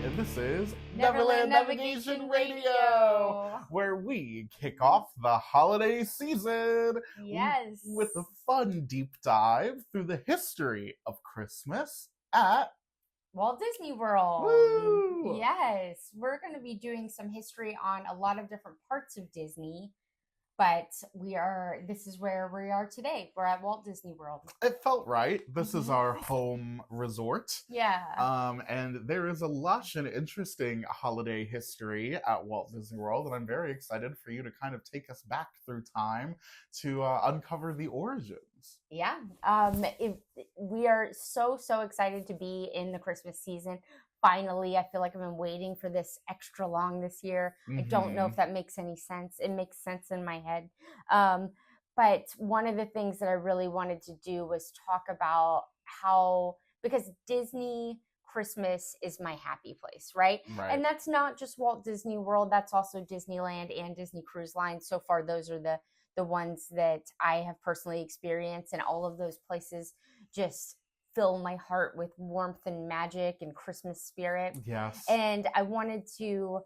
and this is Neverland Navigation Radio, where we kick off the holiday season Yes. with a fun deep dive through the history of Christmas at Walt Disney World. Woo! Yes, we're going to be doing some history on a lot of different parts of Disney, but this is where we are today. We're at Walt Disney World. It felt right. This is our home resort. Yeah. And there is a lush and interesting holiday history at Walt Disney World, and I'm very excited for you to kind of take us back through time to uncover the origins. Yeah. We are so excited to be in the Christmas season. Finally, I feel like I've been waiting for this extra long this year. I don't know if that makes any sense. It makes sense in my head. But one of the things that I really wanted to do was talk about because Disney Christmas is my happy place, right? And that's not just Walt Disney World. That's also Disneyland and Disney Cruise Line. So far, those are the ones that I have personally experienced, and all of those places just fill my heart with warmth and magic and Christmas spirit. Yes. And I wanted to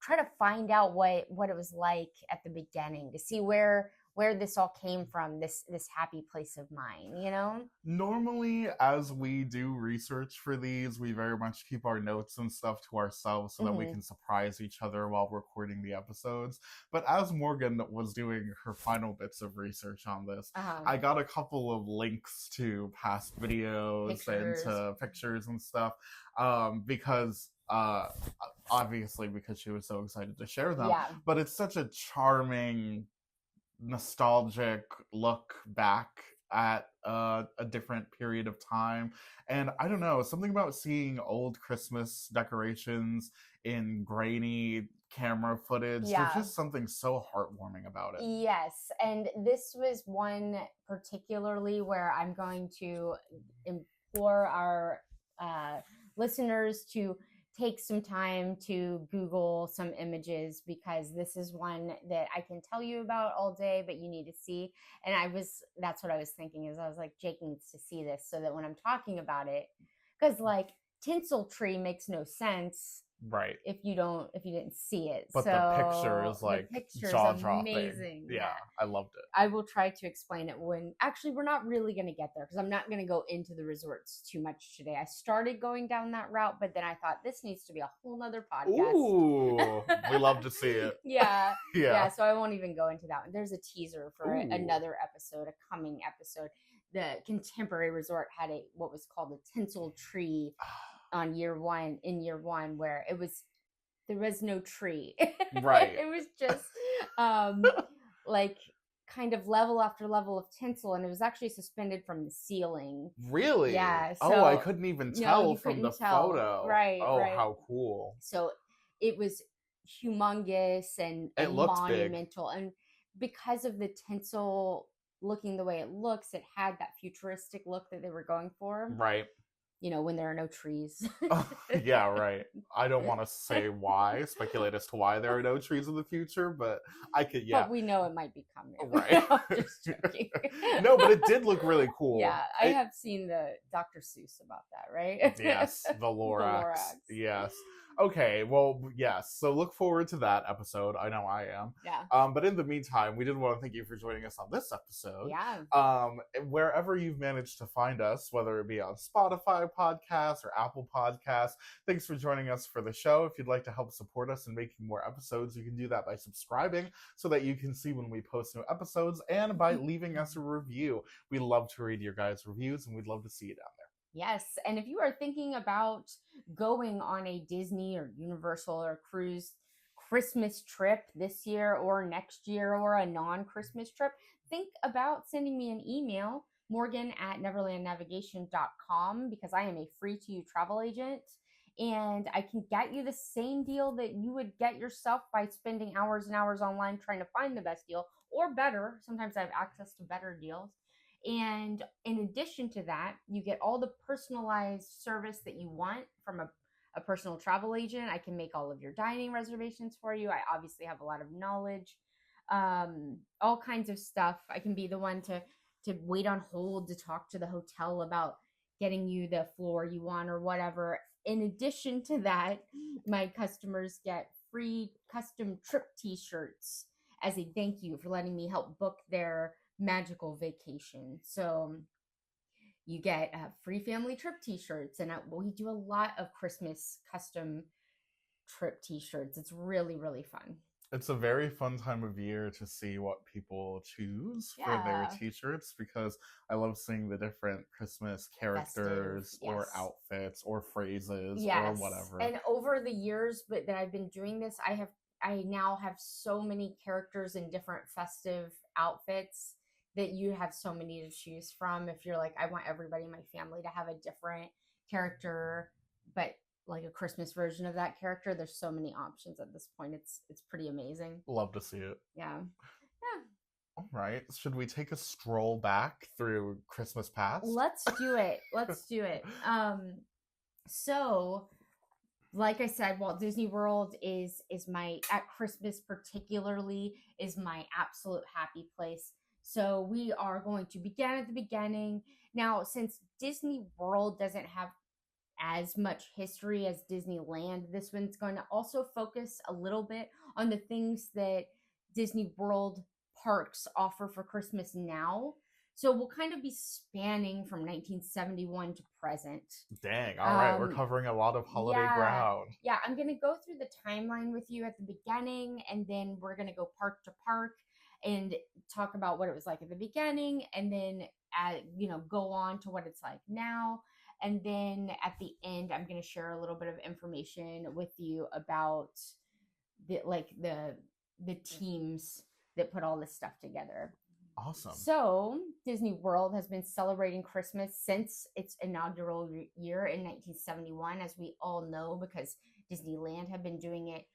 try to find out what it was like at the beginning, to see where this all came from, this happy place of mine, you know? Normally, as we do research for these, we very much keep our notes and stuff to ourselves so that we can surprise each other while recording the episodes. But as Morgan was doing her final bits of research on this, I got a couple of links to past videos and to pictures and stuff, because obviously because she was so excited to share them. Yeah. But it's such a charming, nostalgic look back at a different period of time. And I don't know, something about seeing old Christmas decorations in grainy camera footage, there's just something so heartwarming about it. Yes, and this was one particularly where I'm going to implore our listeners to take some time to Google some images, because this is one that I can tell you about all day, but you need to see. And that's what I was thinking, is I was like, Jake needs to see this so that when I'm talking about it, because like tinsel tree makes no sense. Right. If you didn't see it. But the picture is like jaw-dropping. Amazing. Yeah, I loved it. I will try to explain it actually we're not really going to get there, because I'm not going to go into the resorts too much today. I started going down that route, but then I thought this needs to be a whole nother podcast. Ooh, we love to see it. Yeah. So I won't even go into that one. There's a teaser for another episode, a coming episode. The Contemporary Resort had what was called a tinsel tree in year one, where there was no tree. Right. It was just like kind of level after level of tinsel, and it was actually suspended from the ceiling. Really? Yeah. So, I couldn't even tell from the photo. Right. Oh, how cool. So it was humongous and monumental. Big. And because of the tinsel looking the way it looks, it had that futuristic look that they were going for. Right. You know, when there are no trees. Yeah, right. I don't want to speculate as to why there are no trees in the future, but I could, But we know it might be coming. Right. Just joking. No, but it did look really cool. Yeah, I have seen the Dr. Seuss about that, right? Yes, the Lorax. Yes. Okay, well, yes. So look forward to that episode. I know I am. Yeah. But in the meantime, we did want to thank you for joining us on this episode. Yeah. Wherever you've managed to find us, whether it be on Spotify podcasts or Apple Podcasts, thanks for joining us for the show. If you'd like to help support us in making more episodes, you can do that by subscribing so that you can see when we post new episodes, and by leaving us a review. We love to read your guys' reviews, and we'd love to see you down there. Yes, and if you are thinking about going on a Disney or Universal or cruise Christmas trip this year or next year, or a non-Christmas trip, think about sending me an email, morgan@neverlandnavigation.com, because I am a free-to-you travel agent, and I can get you the same deal that you would get yourself by spending hours and hours online trying to find the best deal, or better. Sometimes I have access to better deals. And in addition to that, you get all the personalized service that you want from a personal travel agent. I can make all of your dining reservations for you. I obviously have a lot of knowledge, all kinds of stuff. I can be the one to wait on hold, to talk to the hotel about getting you the floor you want or whatever. in addition to that, my customers get free custom trip t-shirts as a thank you for letting me help book their magical vacation. So you get free family trip t-shirts, and we do a lot of Christmas custom trip t-shirts. It's really, really fun. It's a very fun time of year to see what people choose for their t-shirts, because I love seeing the different Christmas characters Festive, or yes. outfits or phrases or Yes. whatever. And over the years that I've been doing this, I now have so many characters in different festive outfits that you have so many to choose from. If you're like, I want everybody in my family to have a different character, but like a Christmas version of that character, there's so many options at this point. It's pretty amazing. Love to see it. Yeah. All right. Should we take a stroll back through Christmas past? Let's do it. So like I said, Walt Disney World is my, at Christmas particularly, is my absolute happy place. So we are going to begin at the beginning. Now, since Disney World doesn't have as much history as Disneyland, this one's going to also focus a little bit on the things that Disney World parks offer for Christmas now. So we'll kind of be spanning from 1971 to present. Dang. All right. We're covering a lot of holiday ground. Yeah. I'm going to go through the timeline with you at the beginning, and then we're going to go park to park and talk about what it was like at the beginning, and then, go on to what it's like now. And then at the end, I'm going to share a little bit of information with you about the teams that put all this stuff together. Awesome. So Disney World has been celebrating Christmas since its inaugural year in 1971, as we all know, because Disneyland had been doing it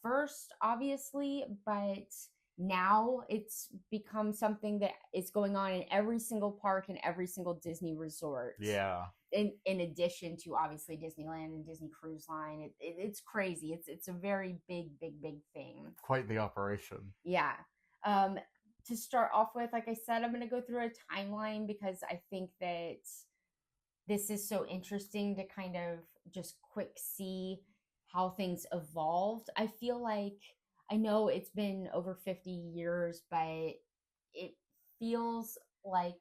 first, obviously, but now it's become something that is going on in every single park and every single Disney resort. Yeah. In addition to obviously Disneyland and Disney Cruise Line, it's crazy. It's a very big thing. Quite the operation. Yeah. To start off with, like I said, I'm going to go through a timeline because I think that this is so interesting to kind of just quick see how things evolved. I feel like, I know it's been over 50 years, but it feels like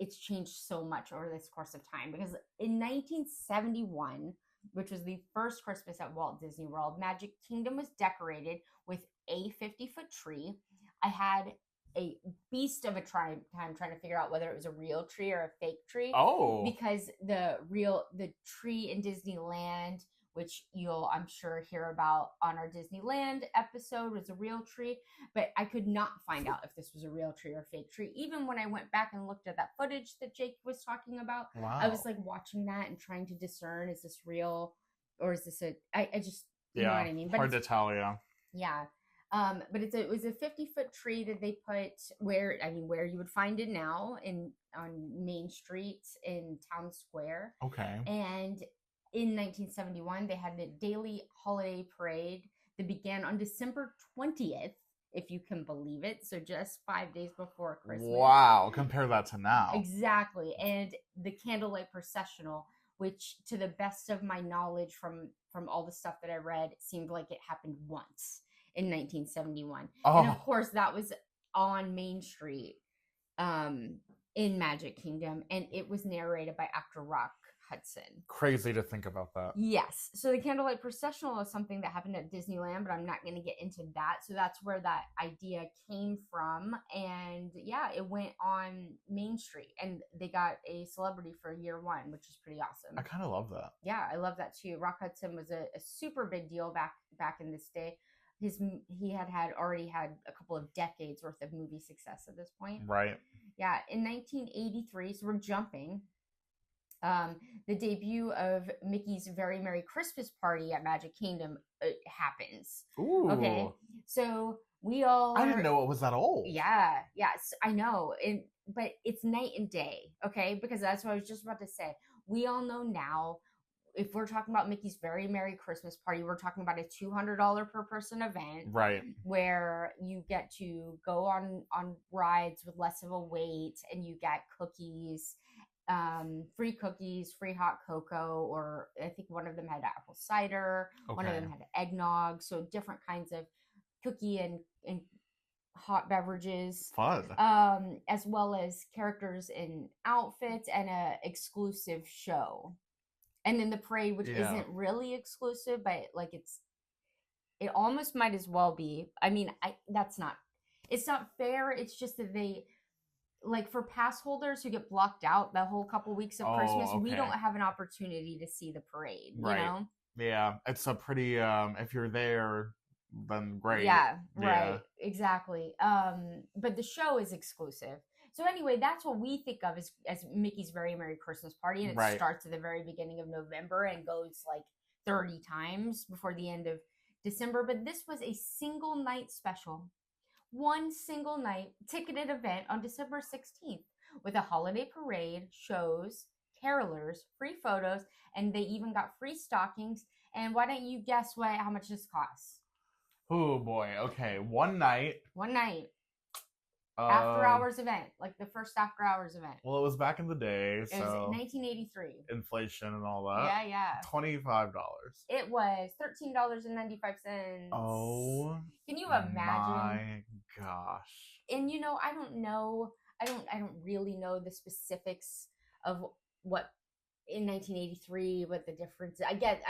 it's changed so much over this course of time, because in 1971, which was the first Christmas at Walt Disney World, Magic Kingdom was decorated with a 50-foot tree. I had a beast of a time trying to figure out whether it was a real tree or a fake tree. Oh. Because the tree in Disneyland, which you'll, I'm sure, hear about on our Disneyland episode, was a real tree. But I could not find out if this was a real tree or a fake tree. Even when I went back and looked at that footage that Jake was talking about, wow. I was like watching that and trying to discern, is this real or is this I just, you know what I mean? But hard to tell, yeah. Yeah. But it was a 50-foot tree that they put where you would find it now on Main Street in Town Square. Okay. And in 1971, they had the daily holiday parade that began on December 20th, if you can believe it. So just 5 days before Christmas. Wow. Compare that to now. Exactly. And the candlelight processional, which to the best of my knowledge from all the stuff that I read, seemed like it happened once in 1971. Oh. And of course that was on Main Street in Magic Kingdom, and it was narrated by actor Rock Hudson. Crazy to think about that. Yes. So the candlelight processional is something that happened at Disneyland, but I'm not going to get into that. So that's where that idea came from. And yeah, it went on Main Street, and they got a celebrity for year one, which is pretty awesome. I kind of love that. Yeah, I love that too. Rock Hudson was a super big deal back in this day. He had already had a couple of decades worth of movie success at this point. Right. Yeah. In 1983, so we're jumping. The debut of Mickey's Very Merry Christmas Party at Magic Kingdom happens. Ooh. Okay. So I didn't know it was that old. Yeah. Yes, I know. But it's night and day. Okay. Because that's what I was just about to say. We all know now, if we're talking about Mickey's Very Merry Christmas Party, we're talking about a $200 per person event. Right. Where you get to go on rides with less of a wait, and you get cookies free cookies, free hot cocoa, or I think one of them had apple cider, one of them had eggnog, so different kinds of cookie and hot beverages. Fun. As well as characters in outfits and a exclusive show. And then the parade, which isn't really exclusive, but like it almost might as well be. I mean, it's not fair. It's just that they, like, for pass holders who get blocked out the whole couple weeks of Christmas, we don't have an opportunity to see the parade, you know? Yeah, it's a pretty, if you're there, then great. Yeah, right, exactly. But the show is exclusive. So anyway, that's what we think of as Mickey's Very Merry Christmas Party, and it starts at the very beginning of November and goes like 30 times before the end of December. But this was a single night special. One single night ticketed event on December 16th with a holiday parade, shows, carolers, free photos, and they even got free stockings. And why don't you guess how much this costs? Oh boy, okay. One night. After hours event, like the first after hours event. Well, it was back in the day, so. It was 1983. Inflation and all that. Yeah. $25. It was $13.95. Oh. Can you imagine? My gosh. And you know, I don't really know the specifics of what in 1983 what the difference. I get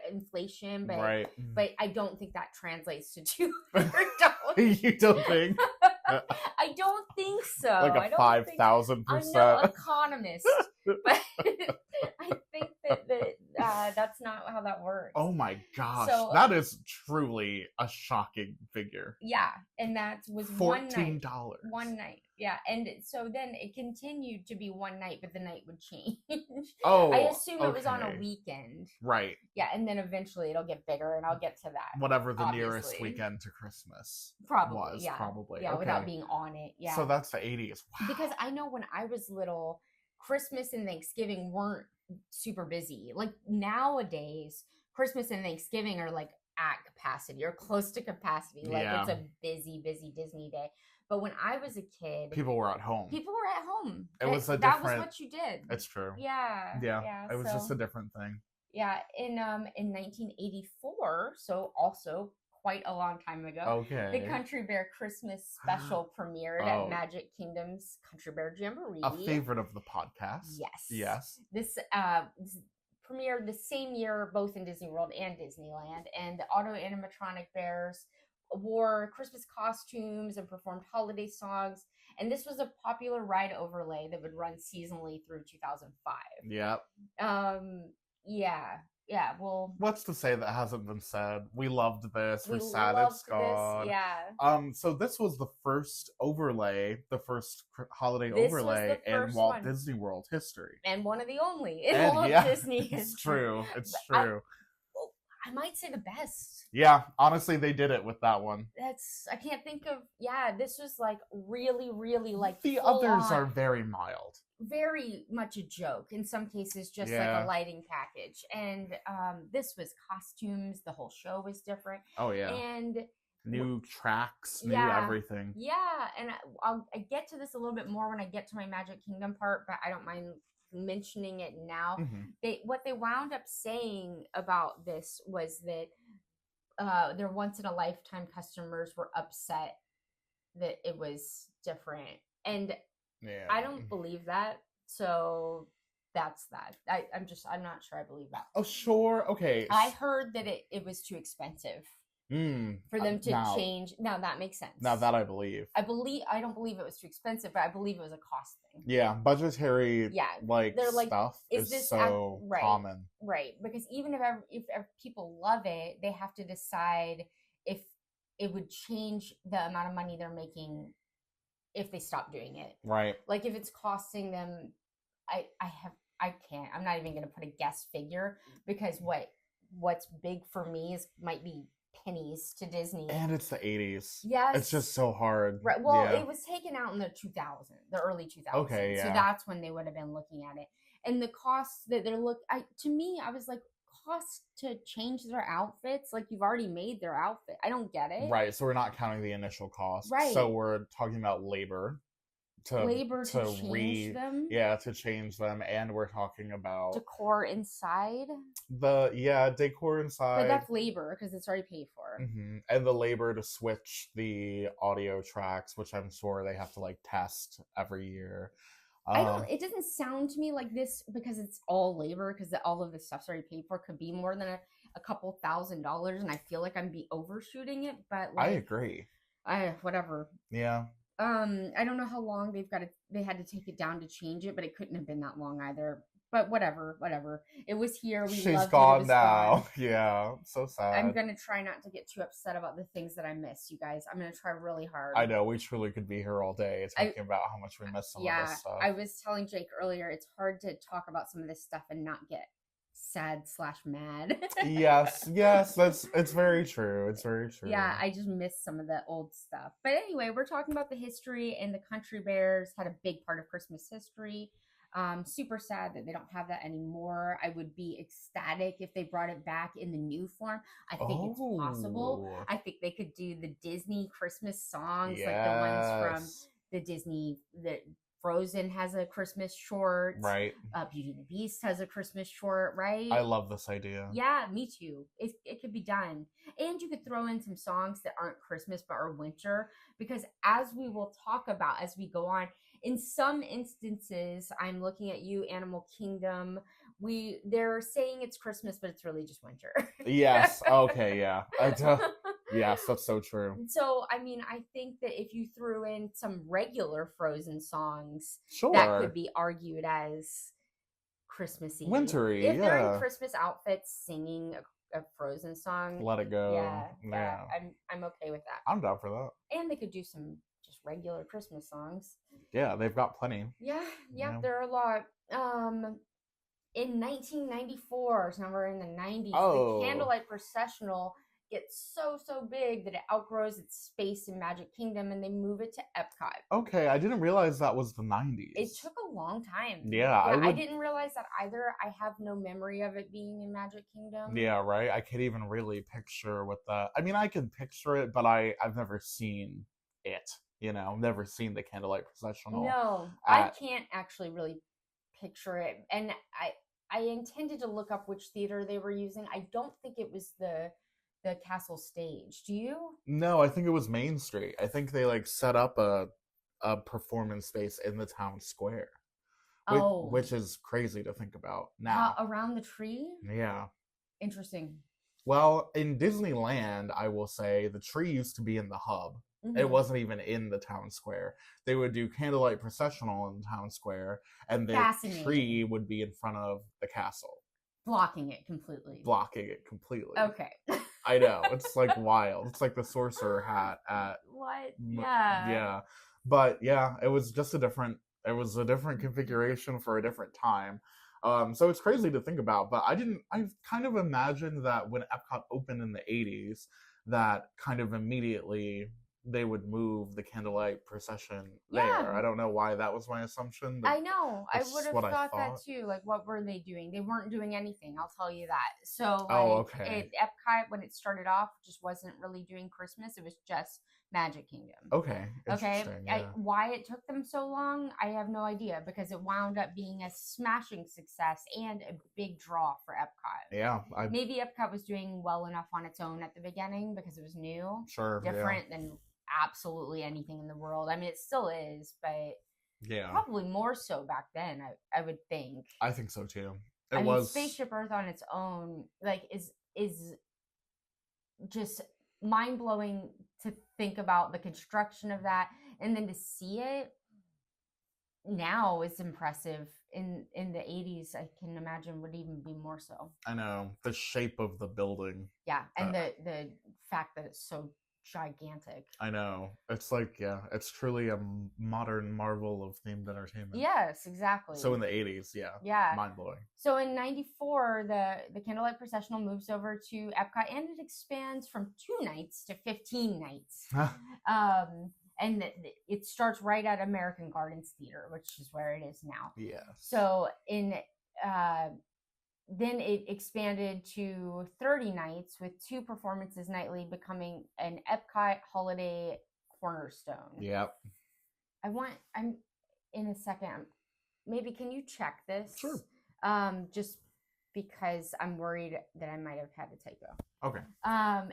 inflation, but but I don't think that translates to $200. You don't think? I don't think so. Like a 5,000%. I'm no economist, but I think that that's not how that works. Oh my gosh, so, that is truly a shocking figure. Yeah, and that was $14. One night, yeah, and so then it continued to be one night, but the night would change. Oh, I assume it was on a weekend, right? Yeah, and then eventually it'll get bigger, and I'll get to that. Whatever the nearest weekend to Christmas probably, okay. Without being on it, yeah. So that's the 80s. Wow. Because I know when I was little, Christmas and Thanksgiving weren't super busy. Like nowadays, Christmas and Thanksgiving are like at capacity or close to capacity. Like it's a busy Disney day. But when I was a kid, people were at home. That was what you did. It's true. Yeah. It was just a different thing. Yeah. In 1984, so also quite a long time ago. Okay. The Country Bear Christmas special premiered at Magic Kingdom's Country Bear Jamboree. A favorite of the podcast. Yes. This premiered the same year both in Disney World and Disneyland, and the auto animatronic bears wore Christmas costumes and performed holiday songs. And this was a popular ride overlay that would run seasonally through 2005. Yep. Yeah, well, what's to say that hasn't been said? We loved this. We're sad it's gone. Yeah. So this was the first overlay, the first holiday overlay in Walt Disney World history, and one of the only in Walt Disney history. It's true. It's true. I might say the best. Yeah, honestly, they did it with that one. I can't think of. Yeah, this was like really, really like. The others are very mild. Very much a joke. In some cases, just like a lighting package. And this was costumes. The whole show was different. Oh yeah. And new tracks, new everything. Yeah, and I get to this a little bit more when I get to my Magic Kingdom part, but I don't mind mentioning it now. What they wound up saying about this was that their once in a lifetime customers were upset that it was different, and I don't believe that, so that's that. I'm not sure I believe that. Oh sure, okay. I heard that it was too expensive for them to change. Now that makes sense. Now that I believe. I don't believe it was too expensive, but I believe it was a cost thing. Yeah, budgetary stuff is so common. Right, because even if people love it, they have to decide if it would change the amount of money they're making if they stop doing it. Right. Like if it's costing them, I can't. I'm not even going to put a guess figure because what's big for me might be pennies to Disney. And it's the 80s. Yes. It's just so hard. Right. Well, it was taken out in the early 2000s. Okay, So that's when they would have been looking at it. And the costs that to me, I was like, cost to change their outfits? Like you've already made their outfit. I don't get it. Right. So we're not counting the initial cost. Right. So we're talking about labor. labor to change them. Yeah, to change them, and we're talking about decor inside. Decor inside. But that's labor because it's already paid for. Mm-hmm. And the labor to switch the audio tracks, which I'm sure they have to like test every year. It doesn't sound to me like this because it's all labor because all of this stuff's already paid for. Could be more than a couple $1,000s, and I feel like I'm overshooting it. But like, I agree. Whatever. Yeah. I don't know how long they had to take it down to change it, but it couldn't have been that long either. But whatever. It was here. She's gone now. Gone. Yeah, so sad. I'm gonna try not to get too upset about the things that I miss, you guys. I'm gonna try really hard. I know we truly could be here all day talking about how much we miss some of this stuff. I was telling Jake earlier, it's hard to talk about some of this stuff and not get sad/mad. yes, it's very true. It's very true. Yeah, I just miss some of the old stuff. But anyway, we're talking about the history, and the Country Bears had a big part of Christmas history. Super sad that they don't have that anymore. I would be ecstatic if they brought it back in the new form. I think it's possible. I think they could do the Disney Christmas songs, like the ones from the Disney, the Frozen has a Christmas short. Right. Beauty and the Beast has a Christmas short, right? I love this idea. Yeah, me too. It could be done. And you could throw in some songs that aren't Christmas but are winter, because as we will talk about as we go on, in some instances, I'm looking at you, Animal Kingdom, they're saying it's Christmas, but it's really just winter. Yes. Okay, yeah. Yes, that's so true. So, I mean, I think that if you threw in some regular Frozen songs, sure, that could be argued as Christmassy. Wintry, if they're in Christmas outfits singing a Frozen song. Let it go. Yeah. I'm okay with that. I'm down for that. And they could do some just regular Christmas songs. Yeah, they've got plenty. Yeah, there are a lot. In 1994, so now we're in the 90s, the Candlelight Processional gets so big that it outgrows its space in Magic Kingdom, and they move it to Epcot. Okay, I didn't realize that was the 90s. It took a long time. Yeah, I didn't realize that either. I have no memory of it being in Magic Kingdom. Yeah, right? I can't even really picture what that... I mean, I can picture it, but I've never seen it. Never seen the Candlelight Processional. No, I can't actually really picture it. And I intended to look up which theater they were using. I don't think it was the Castle Stage. Do you? No, I think it was Main Street. I think they set up a performance space in the town square. Which is crazy to think about now. Around the tree? Yeah. Interesting. Well, in Disneyland, I will say the tree used to be in the hub. Mm-hmm. It wasn't even in the town square. They would do Candlelight Processional in the town square, and the tree would be in front of the castle. Blocking it completely. Okay. I know. It's wild. It's like the sorcerer hat at... What? Yeah. Yeah. But yeah, it was just a different configuration for a different time. So it's crazy to think about, but I kind of imagined that when Epcot opened in the 80s, that kind of immediately they would move the Candlelight Procession there. Yeah. I don't know why that was my assumption. But I know. I would have thought that too. What were they doing? They weren't doing anything, I'll tell you that. So okay. Epcot, when it started off, just wasn't really doing Christmas. It was just Magic Kingdom. Okay. Yeah. Why it took them so long, I have no idea, because it wound up being a smashing success and a big draw for Epcot. Yeah. Maybe Epcot was doing well enough on its own at the beginning because it was new. Sure. Different than absolutely anything in the world. I mean, it still is, but yeah, probably more so back then. I would think. I think so too. Spaceship Earth on its own, is just mind blowing to think about the construction of that, and then to see it now is impressive. In the 80s, I can imagine would even be more so. I know, the shape of the building. Yeah, and the fact that it's so gigantic. I know. It's it's truly a modern marvel of themed entertainment. Yes, exactly. So in the 80s, yeah. Mind-blowing. So in 94, the Candlelight Processional moves over to Epcot, and it expands from 2 nights to 15 nights. And it starts right at American Gardens Theater, which is where it is now. Yeah. So then it expanded to 30 nights with 2 performances nightly, becoming an Epcot holiday cornerstone. Yep. in a second. Maybe can you check this? Sure. Just because I'm worried that I might have had a typo. Okay.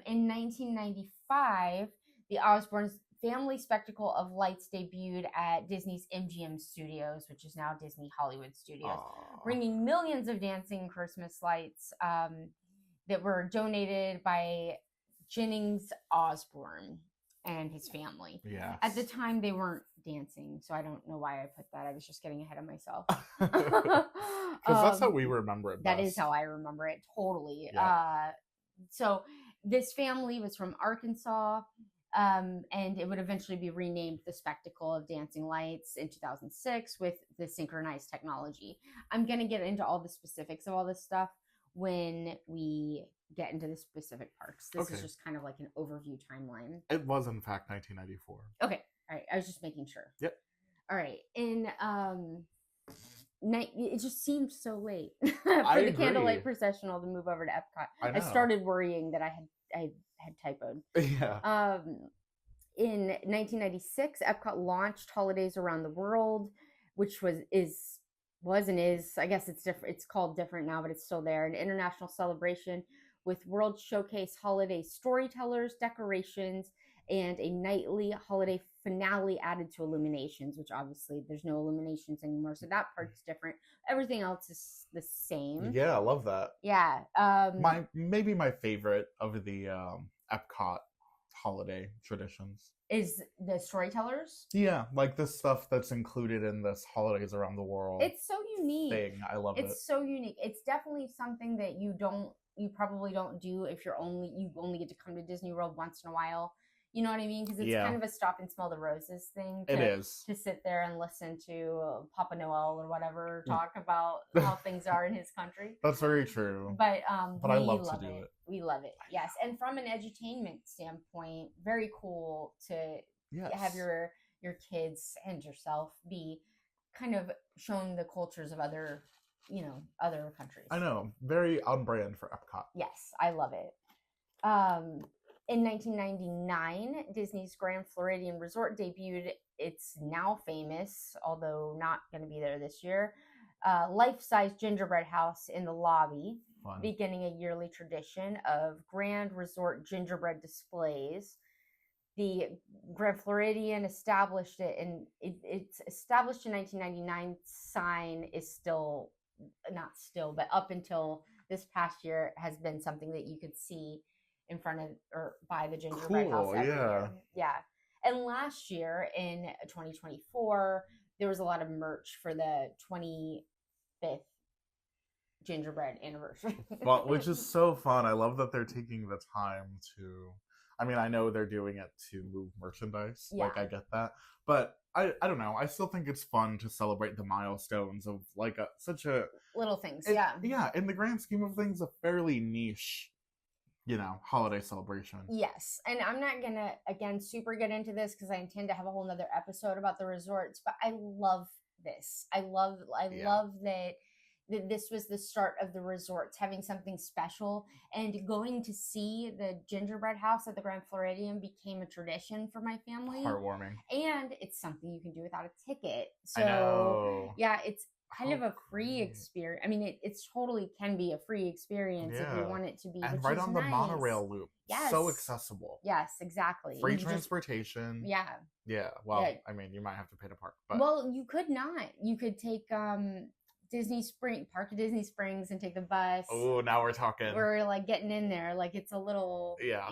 In 1995, the Osbournes' family spectacle of lights debuted at Disney's MGM Studios, which is now Disney Hollywood Studios, bringing millions of dancing Christmas lights that were donated by Jennings Osbourne and his family. Yeah. At the time, they weren't dancing, so I don't know why I put that. I was just getting ahead of myself. Because that's how we remember it best. That is how I remember it, totally. Yeah. So this family was from Arkansas, and it would eventually be renamed the Spectacle of Dancing Lights in 2006 with the synchronized technology. I'm going to get into all the specifics of all this stuff when we get into the specific parks. This is just kind of like an overview timeline. It was, in fact, 1994. Okay. All right. I was just making sure. Yep. All right. It just seemed so late for the candlelight processional to move over to Epcot. I started worrying that I had typoed. Yeah. In 1996, Epcot launched Holidays Around the World, which is, I guess it's different. It's called different now, but it's still there. An international celebration with World Showcase holiday storytellers, decorations, and a nightly holiday finale added to illuminations, which obviously there's no illuminations anymore. So that part's different. Everything else is the same. Yeah, I love that. Yeah. Maybe my favorite of the Epcot holiday traditions is the storytellers. Yeah, like the stuff that's included in this Holidays Around the World. It's so unique. Thing. I love it. It's so unique. It's definitely something that you probably don't do if you only get to come to Disney World once in a while. You know what I mean? Because it's kind of a stop and smell the roses thing. It is. To sit there and listen to Papa Noel or whatever talk about how things are in his country. That's very true. But I love to do it. We love it. Yes. And from an edutainment standpoint, very cool to have your kids and yourself be kind of showing the cultures of other countries. I know. Very on brand for Epcot. Yes. I love it. In 1999, Disney's Grand Floridian Resort debuted its now famous, although not going to be there this year, life-size gingerbread house in the lobby, beginning a yearly tradition of Grand Resort gingerbread displays. The Grand Floridian established it, and it's established in 1999. Sign is but up until this past year has been something that you could see in front of or by the gingerbread house every year. Yeah. And last year in 2024, there was a lot of merch for the 25th gingerbread anniversary. Well, which is so fun. I love that they're taking the time to, I mean, I know they're doing it to move merchandise. Yeah. Like, I get that. But I don't know. I still think it's fun to celebrate the milestones of like such a... little things, Yeah, in the grand scheme of things, a fairly niche holiday celebration. Yes. And I'm not going to, again, super get into this because I intend to have a whole nother episode about the resorts, but I love this. I love that this was the start of the resorts having something special, and going to see the gingerbread house at the Grand Floridian became a tradition for my family. Heartwarming. And it's something you can do without a ticket. So, I know. Yeah, it's kind of a free experience. I mean, it totally can be a free experience if you want it to be. And right on the monorail loop. Yes. So accessible. Yes, exactly. Free transportation. Yeah. Well, I mean, you might have to pay to park. But... Well, you could not. You could take park at Disney Springs and take the bus. Oh, now we're talking. We're like getting in there. Like it's a little. Yeah,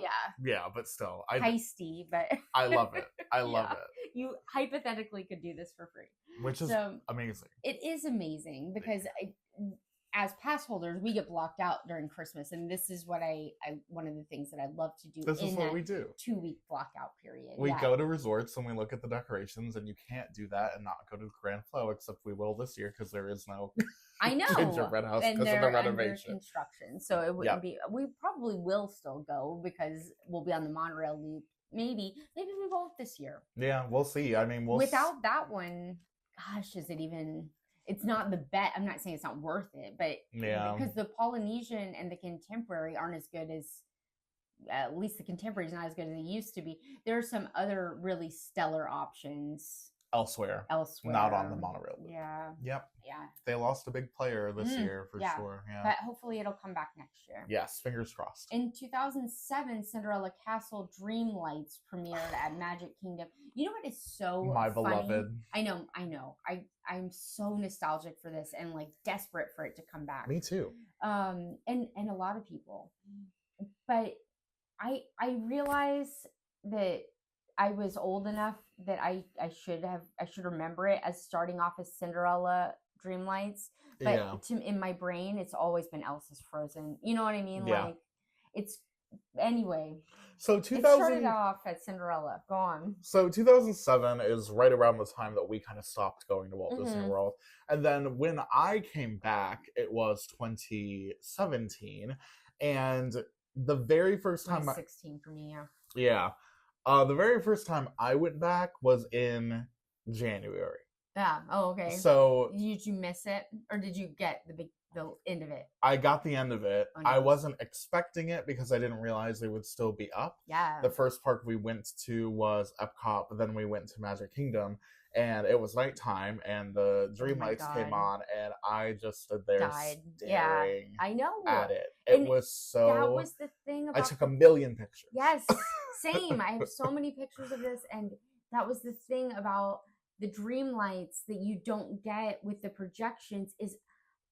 but still. Heisty, but. I love it. I love it. You hypothetically could do this for free. Which is amazing. It is amazing because as pass holders, we get blocked out during Christmas. And this is what one of the things that I love to do. This is what we do. 2-week blockout period. We go to resorts and we look at the decorations, and you can't do that and not go to Grand Flow, except we will this year because there is no I know gingerbread house because of the renovation. Under construction. So it wouldn't be, we probably will still go because we'll be on the monorail loop. Maybe we won't this year. Yeah, we'll see. I mean, without that one, gosh, is it even... It's not the bet. I'm not saying it's not worth it, but because the Polynesian and the Contemporary aren't as good as, at least the Contemporary is not as good as they used to be. There are some other really stellar options elsewhere, elsewhere. not on the monorail loop. Yeah. Yep. Yeah. They lost a big player this year for sure. Yeah. But hopefully it'll come back next year. Yes, fingers crossed. In 2007, Cinderella Castle Dream Lights premiered at Magic Kingdom. You know what is so My funny? beloved. I know. I'm so nostalgic for this and like desperate for it to come back. Me too. And a lot of people. But I realize that I was old enough that I should remember it as starting off as Cinderella Dreamlights, but in my brain it's always been Elsa's Frozen. You know what I mean? Yeah. Like it's anyway. So It started off at Cinderella. Go on. So 2007 is right around the time that we kind of stopped going to Walt Disney World, and then when I came back, it was 2017, and the very first time 2016 for me. Yeah. The very first time I went back was in January. Yeah. Oh, okay. So did you miss it, or did you get the end of it? I got the end of it. Oh, nice. I wasn't expecting it because I didn't realize they would still be up. Yeah. The first park we went to was Epcot, but then we went to Magic Kingdom, and it was nighttime, and the Dream Lights came on, and I just stood there staring I know. at it. It was so... That was the thing about... I took a million pictures. Yes, same. I have so many pictures of this, and that was the thing about the Dream Lights that you don't get with the projections is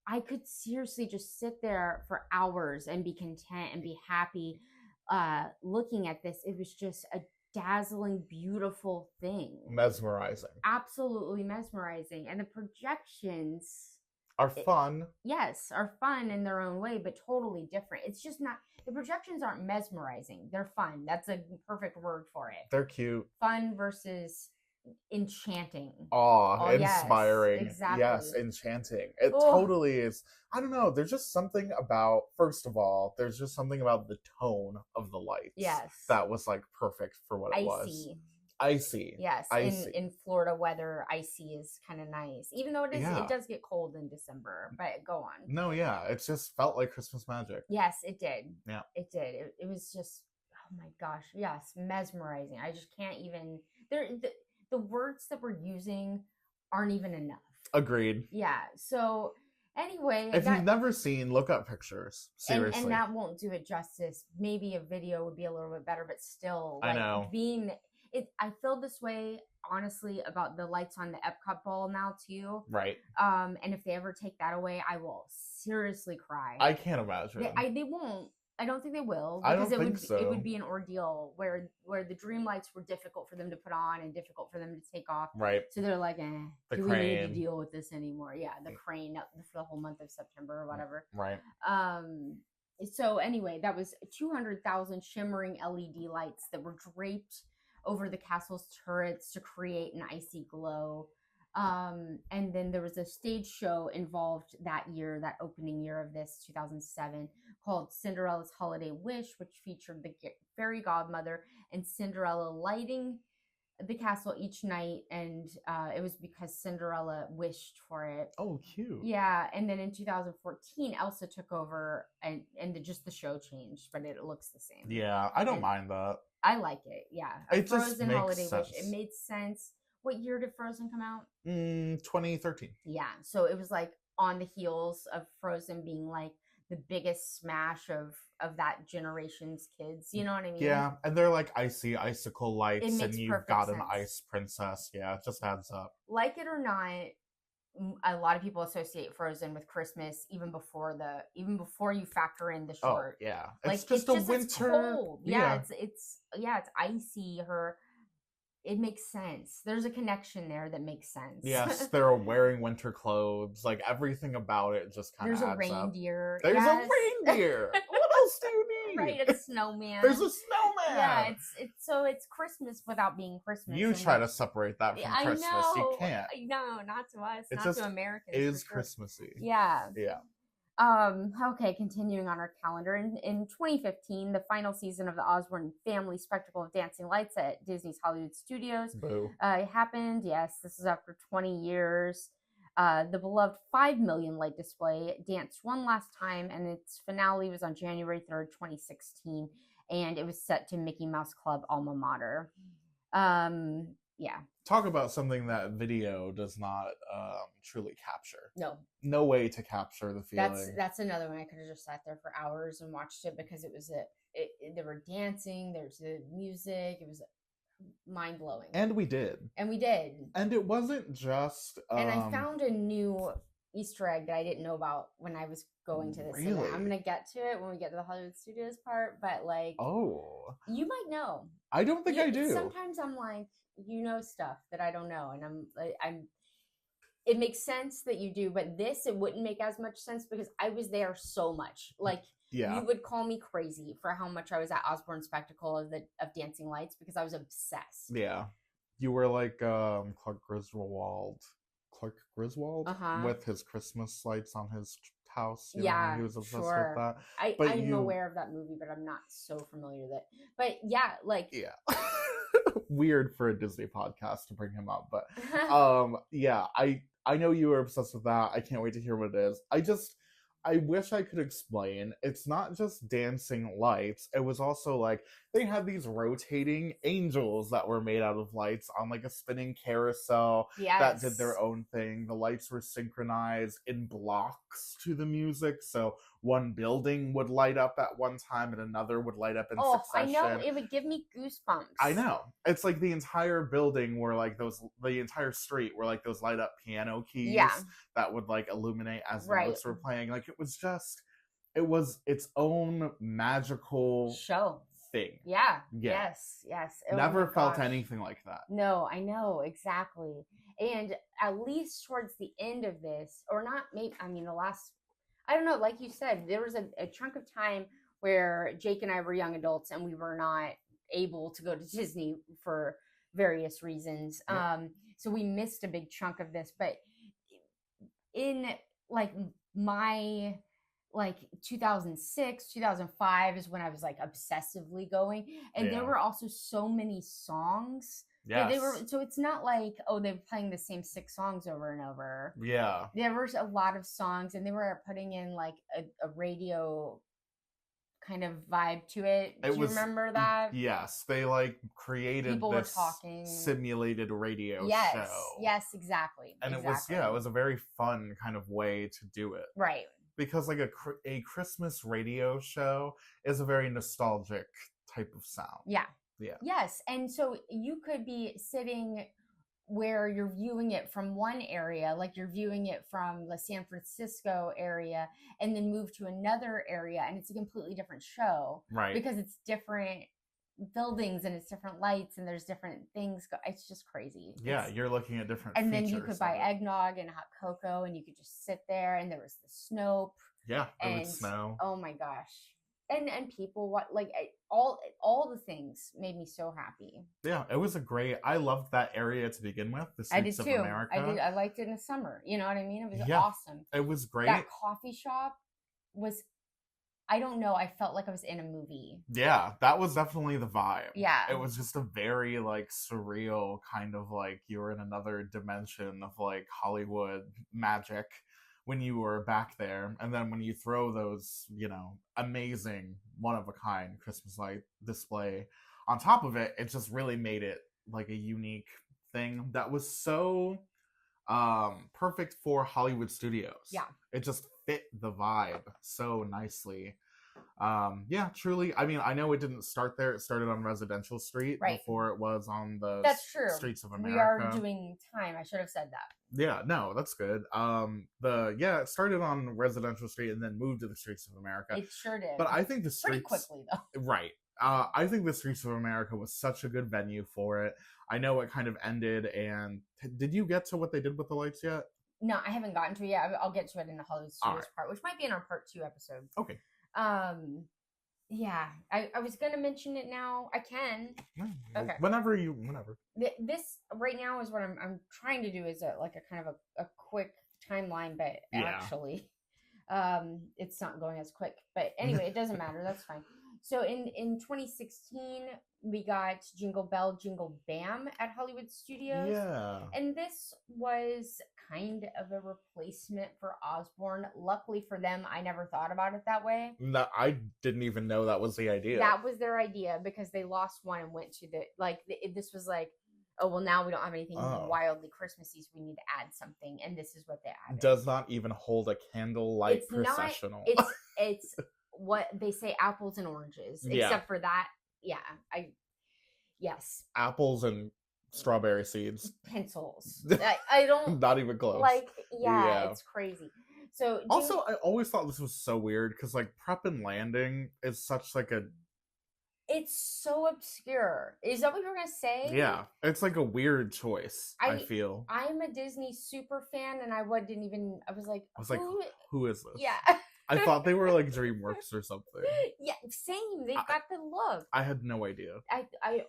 I could seriously just sit there for hours and be content and be happy looking at this. It was just a dazzling, beautiful thing. Mesmerizing. Absolutely mesmerizing. And the projections are fun. Yes, are fun in their own way, but totally different. It's just not, the projections aren't mesmerizing. They're fun. That's a perfect word for it. They're cute. Fun versus enchanting. Oh, inspiring. Yes, exactly. Yes, enchanting. It totally is. I don't know. There's just something about, first of all, there's just something about the tone of the lights. Yes. That was like perfect for what it was. Icy. Yes. Icy. In Florida weather, icy is kind of nice. Even though it does get cold in December, but go on. No, yeah. It just felt like Christmas magic. Yes, it did. Yeah. It did. It was just, oh my gosh. Yes. Mesmerizing. I just can't even, the words that we're using aren't even enough. Agreed. Yeah. So anyway, if you've never seen, look up pictures. Seriously. And that won't do it justice. Maybe a video would be a little bit better, but still, I know. I feel this way honestly about the lights on the Epcot ball now too. Right. And if they ever take that away, I will seriously cry. I can't imagine. They won't. I don't think they will, because I don't think so. It would be an ordeal where the Dream Lights were difficult for them to put on and difficult for them to take off. Right. So they're like, do we need to deal with this anymore? Yeah, the crane for the whole month of September or whatever. Right. So anyway, that was 200,000 shimmering LED lights that were draped over the castle's turrets to create an icy glow. And then there was a stage show involved that year, that opening year of this, 2007, called Cinderella's Holiday Wish, which featured the fairy godmother and Cinderella lighting the castle each night. And it was because Cinderella wished for it. Oh, cute. Yeah. And then in 2014, Elsa took over and just the show changed, but it looks the same. Yeah, I don't mind that. I like it. Yeah. It just makes Holiday sense. Wish. It made sense. What year did Frozen come out? 2013. Yeah. So it was like on the heels of Frozen being like the biggest smash of that generation's kids. You know what I mean? Yeah. And they're like icicle lights, and you've got sense. an ice princess. Yeah, it just adds up. Like it or not, a lot of people associate Frozen with Christmas even before you factor in the short. Oh, yeah. Like, it's just a winter. It's cold. Yeah, it's icy. It makes sense. There's a connection there that makes sense. Yes, they're wearing winter clothes. Like everything about it just kind of adds There's a reindeer. Up. There's a reindeer. What else do you need? Right, a snowman. There's a snowman. Yeah, it's Christmas without being Christmas. You try to separate that from Christmas. I know. You can't. No, not to us. It not just to Americans. is Christmassy. Yeah. Yeah. Okay, continuing on our calendar. In 2015, the final season of the Osborne Family Spectacle of Dancing Lights at Disney's Hollywood Studios happened. Yes, this is after 20 years. The beloved 5 million light display danced one last time, and its finale was on January 3rd, 2016, and it was set to Mickey Mouse Club alma mater. Yeah. talk about something that video does not truly capture. No way to capture the feeling. That's another one. I could have just sat there for hours and watched it because it was they were dancing, there's the music, it was mind blowing. And we did. And it wasn't just and I found a new Easter egg that I didn't know about when I was going to this. Really? I'm gonna get to it when we get to the Hollywood Studios part, but like, you might know. I don't think I do. Sometimes I'm like, stuff that I don't know, and I'm. It makes sense that you do, but it wouldn't make as much sense because I was there so much. Like, you would call me crazy for how much I was at Osborne Spectacle of Dancing Lights because I was obsessed. Yeah, you were like Clark Griswold with his Christmas lights on his house. He was obsessed with that. I'm aware of that movie, but I'm not so familiar with it. But weird for a Disney podcast to bring him up, but I know you were obsessed with that. I can't wait to hear what it is. I wish I could explain. It's not just dancing lights. It was also like they had these rotating angels that were made out of lights on like a spinning carousel that did their own thing. The lights were synchronized in blocks to the music. So one building would light up at one time and another would light up in succession. I know. It would give me goosebumps. I know. It's like the entire building were like the entire street were like those light up piano keys that would like illuminate as the notes were playing. Like it was its own magical show thing. Yes. Never felt anything like that. No, I know, exactly. And at least towards the end of this, or not maybe, the last, I don't know, like you said, there was a chunk of time where Jake and I were young adults and we were not able to go to Disney for various reasons. So we missed a big chunk of this, but in like my 2006, 2005 is when I was like obsessively going, and there were also so many songs. So it's not like they were playing the same 6 songs over and over. There was a lot of songs, and they were putting in like a radio kind of vibe to it. Do you remember that? Yes, they like created people this were talking simulated radio show. Yes, exactly. And it was a very fun kind of way to do it. Right. Because like a Christmas radio show is a very nostalgic type of sound. Yes, and so you could be sitting where you're viewing it from one area, like you're viewing it from the San Francisco area, and then move to another area, and it's a completely different show. Right. Because it's different buildings and it's different lights and there's different things. It's just crazy. You're looking at different and then you could buy eggnog and hot cocoa and you could just sit there, and there was the snow. There was snow. Oh my gosh. And people all the things made me so happy. It was I loved that area to begin with, the Streets of America. I liked it in the summer. You know what I mean? It was awesome. It was great. That coffee shop was, I don't know, I felt like I was in a movie. That was definitely the vibe. It was just a very like surreal kind of like you were in another dimension of like Hollywood magic when you were back there. And then when you throw those, amazing one-of-a-kind Christmas light display on top of it, it just really made it like a unique thing that was so perfect for Hollywood Studios. It just fit the vibe so nicely. Truly. I mean, I know it didn't start there. It started on Residential Street before it was on the Streets of America. We are doing time. I should have said that. No, that's good. It started on Residential Street and then moved to the Streets of America. It sure did. But I think the Streets... Pretty quickly, though. Right. I think the Streets of America was such a good venue for it. I know it kind of ended, and... Did you get to what they did with the lights yet? No, I haven't gotten to it yet. I'll get to it in the Hollywood Studios part, which might be in our part 2 episode. Okay. I was gonna mention it now. I can. Okay. Whenever. This right now is what I'm trying to do is a kind of a quick timeline, but actually, it's not going as quick. But anyway, it doesn't matter. That's fine. So in 2016, we got Jingle Bell, Jingle Bam at Hollywood Studios. And this was kind of a replacement for Osborne. Luckily for them, I never thought about it that way. No, I didn't even know that was the idea. That was their idea because they lost one and went to this was like oh, well, now we don't have anything wildly Christmassy, so we need to add something. And this is what they added. Does not even hold a candlelight processional. It's what they say, apples and oranges. Yeah. Except for that, yes. Apples and strawberry seeds. Pencils. I don't... Not even close. Like, it's crazy. So also, I always thought this was so weird because like Prep and Landing is such like a... It's so obscure. Is that what you were gonna say? Yeah, it's like a weird choice. I feel I'm a Disney super fan, and I was like, who is this? Yeah. I thought they were like DreamWorks or something. Yeah, same. They've got the look. I had no idea. Do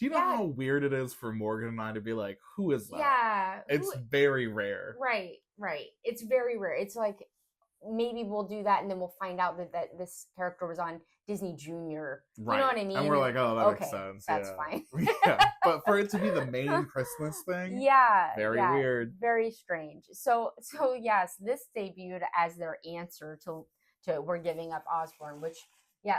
you know how weird it is for Morgan and I to be like, who is that? Yeah. It's very rare. Right. It's very rare. It's like, maybe we'll do that and then we'll find out that this character was on Disney Junior. Right. You know what I mean? And we're like, oh, that makes sense. That's fine. Yeah. But for it to be the main Christmas thing, very weird. Very strange. So yes, this debuted as their answer to We're Giving Up Osborne, which,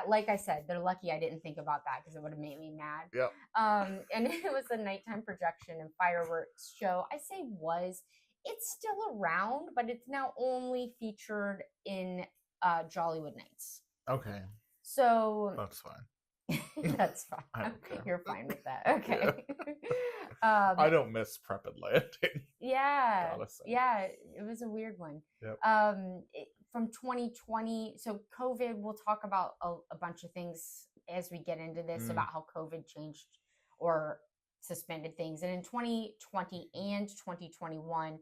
like I said, they're lucky I didn't think about that because it would have made me mad. Yep. And it was a nighttime projection and fireworks show. I say it's still around, but it's now only featured in Jollywood Nights. Okay. So that's fine. That's fine. You're fine with that. Okay. Yeah. I don't miss Prep and Landing. Yeah. It was a weird one. Yep. From 2020, so COVID, we'll talk about a bunch of things as we get into this about how COVID changed or suspended things. And in 2020 and 2021,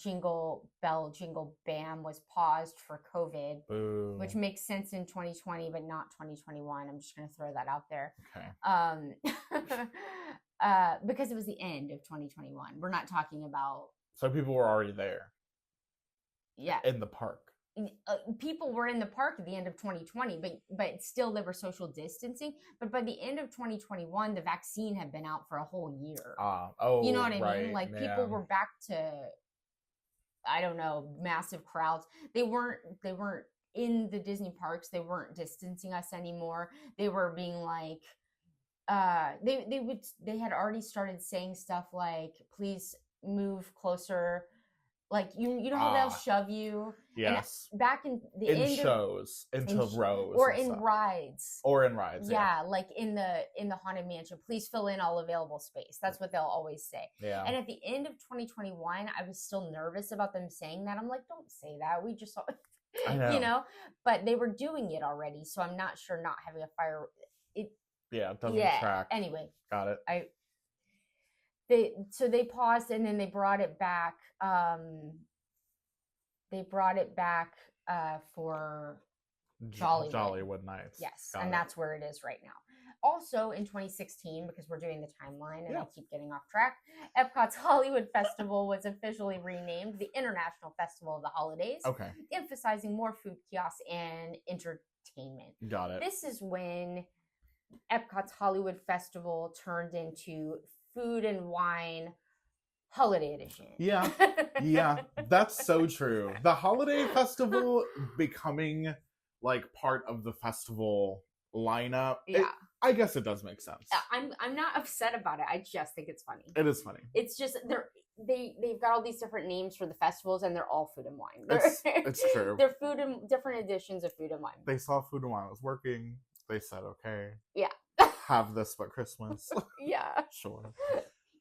Jingle Bell, Jingle Bam was paused for COVID. Boo. Which makes sense in 2020, but not 2021. I'm just going to throw that out there. Okay. Because it was the end of 2021. We're not talking about... So people were already there. Yeah. In the park. People were in the park at the end of 2020, but still there were social distancing. But by the end of 2021, the vaccine had been out for a whole year. You know what I mean? Like people were back to, I don't know, massive crowds. They weren't in the Disney parks. They weren't distancing us anymore. They were being like, they had already started saying stuff like, please move closer. Like you know how they'll shove you. Yes. And back in the shows into rows or in rides. Or in rides. Yeah, like in the Haunted Mansion. Please fill in all available space. That's what they'll always say. Yeah. And at the end of 2021, I was still nervous about them saying that. I'm like, don't say that. We just saw, I know. You know. But they were doing it already, so I'm not sure not having a fire. It doesn't track. Anyway, got it. They paused and then they brought it back. For Jollywood Nights. Yes, and that's where it is right now. Also in 2016, because we're doing the timeline and I keep getting off track, Epcot's Hollywood Festival was officially renamed the International Festival of the Holidays. Okay. Emphasizing more food kiosks and entertainment. Got it. This is when Epcot's Hollywood Festival turned into Food and Wine Holiday Edition. Yeah, that's so true. The Holiday Festival becoming like part of the festival lineup. I guess it does make sense. I'm not upset about it. I just think it's funny. It is funny. It's just they've got all these different names for the festivals, and they're all food and wine. It's true. They're food and different editions of Food and Wine. They saw Food and Wine was working. They said, okay. Yeah. Have this but Christmas. Yeah. Sure.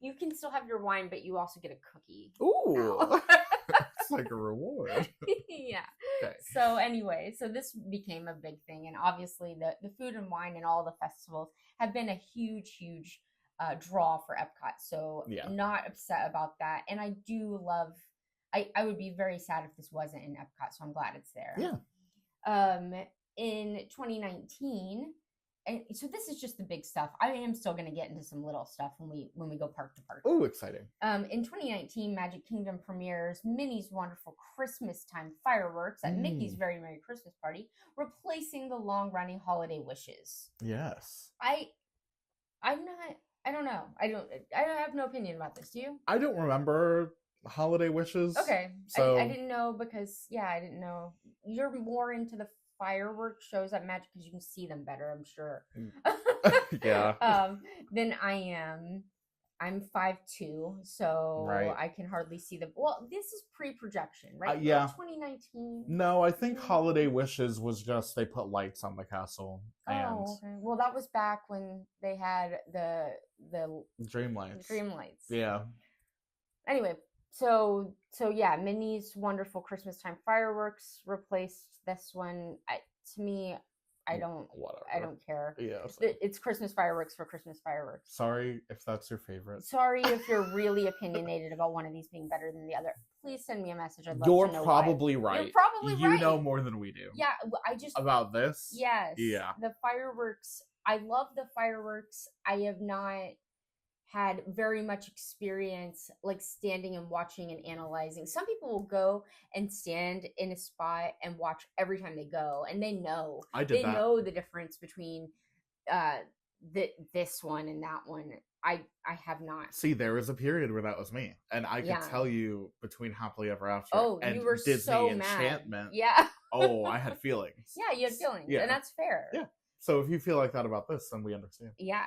You can still have your wine, but you also get a cookie. Ooh. It's like a reward. Yeah. Okay. So anyway, this became a big thing. And obviously the Food and Wine and all the festivals have been a huge, huge draw for Epcot. So not upset about that. And I do love, I would be very sad if this wasn't in Epcot. So I'm glad it's there. Yeah. In 2019, and so this is just the big stuff. I am still going to get into some little stuff when we go park to park. Oh, exciting. In 2019, Magic Kingdom premieres Minnie's Wonderful Christmas Time Fireworks at Mickey's Very Merry Christmas Party, replacing the long-running Holiday Wishes. Yes. I don't know. I have no opinion about this. Do you? I don't remember Holiday Wishes. Okay. So I didn't know because, I didn't know. You're more into the fireworks shows at Magic because you can see them better, I'm sure. Yeah. Than I am. I'm 5'2", so Right. I can hardly see the. Well, this is pre-projection, right? Yeah. 2019. No, I think Holiday Wishes was just they put lights on the castle and Oh, okay. Well, that was back when they had the dream lights. dream lights. Yeah. Anyway, so yeah, Minnie's Wonderful Christmas Time Fireworks replaced this one. To me, I don't care. Yeah. It's Christmas fireworks for Christmas fireworks. Sorry if that's your favorite. Sorry if you're really opinionated about one of these being better than the other. Please send me a message. I'd love You're to know probably why. right. You're probably right. You know more than we do. Yeah, I just about this. Yes. Yeah. The fireworks. I love the fireworks. I have not had very much experience like standing and watching and analyzing. Some people will go and stand in a spot and watch every time they go, and they know. They know the difference between this one and that one. I have not. See, there was a period where that was me, and I could tell you between Happily Ever After and you were Disney so Enchantment. Mad. Yeah. Oh, I had feelings. Yeah, you had feelings, and that's fair. Yeah. So if you feel like that about this, then we understand. Yeah.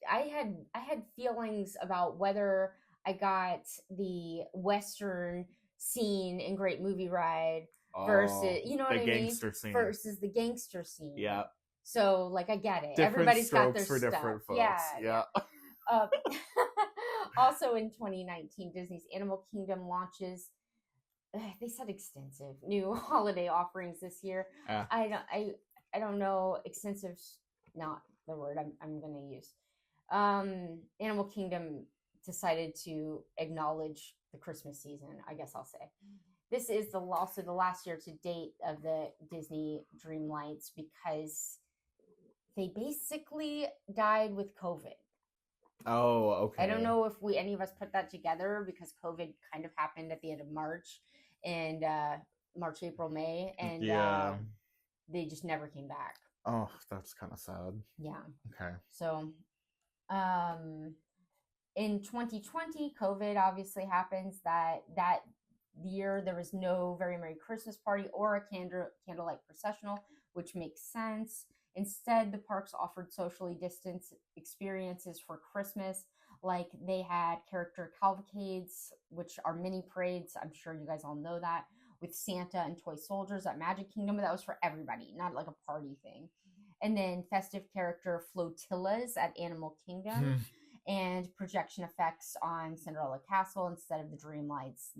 I had feelings about whether I got the Western scene in Great Movie Ride versus, you know what I mean? Scene. Versus the gangster scene. Yeah. So, like, I get it. Different Everybody's got their for stuff. Different folks. Yeah. Also in 2019, Disney's Animal Kingdom launches. They said extensive new holiday offerings this year. I don't know. Extensive's not the word I'm going to use. Animal Kingdom decided to acknowledge the Christmas season, I guess I'll say. This is also the last year to date of the Disney Dreamlights because they basically died with COVID. Oh, okay. I don't know if any of us put that together because COVID kind of happened at the end of March and March, April, May, and they just never came back. Oh, that's kind of sad. Yeah. Okay. So in 2020, COVID obviously happens. That year there was no Very Merry Christmas Party or a candlelight processional, which makes sense. Instead, the parks offered socially distanced experiences for Christmas, like they had character cavalcades, which are mini parades. I'm sure you guys all know that, with Santa and toy soldiers at Magic Kingdom, but that was for everybody, not like a party thing. And then festive character flotillas at Animal Kingdom and projection effects on Cinderella Castle instead of the dream lights.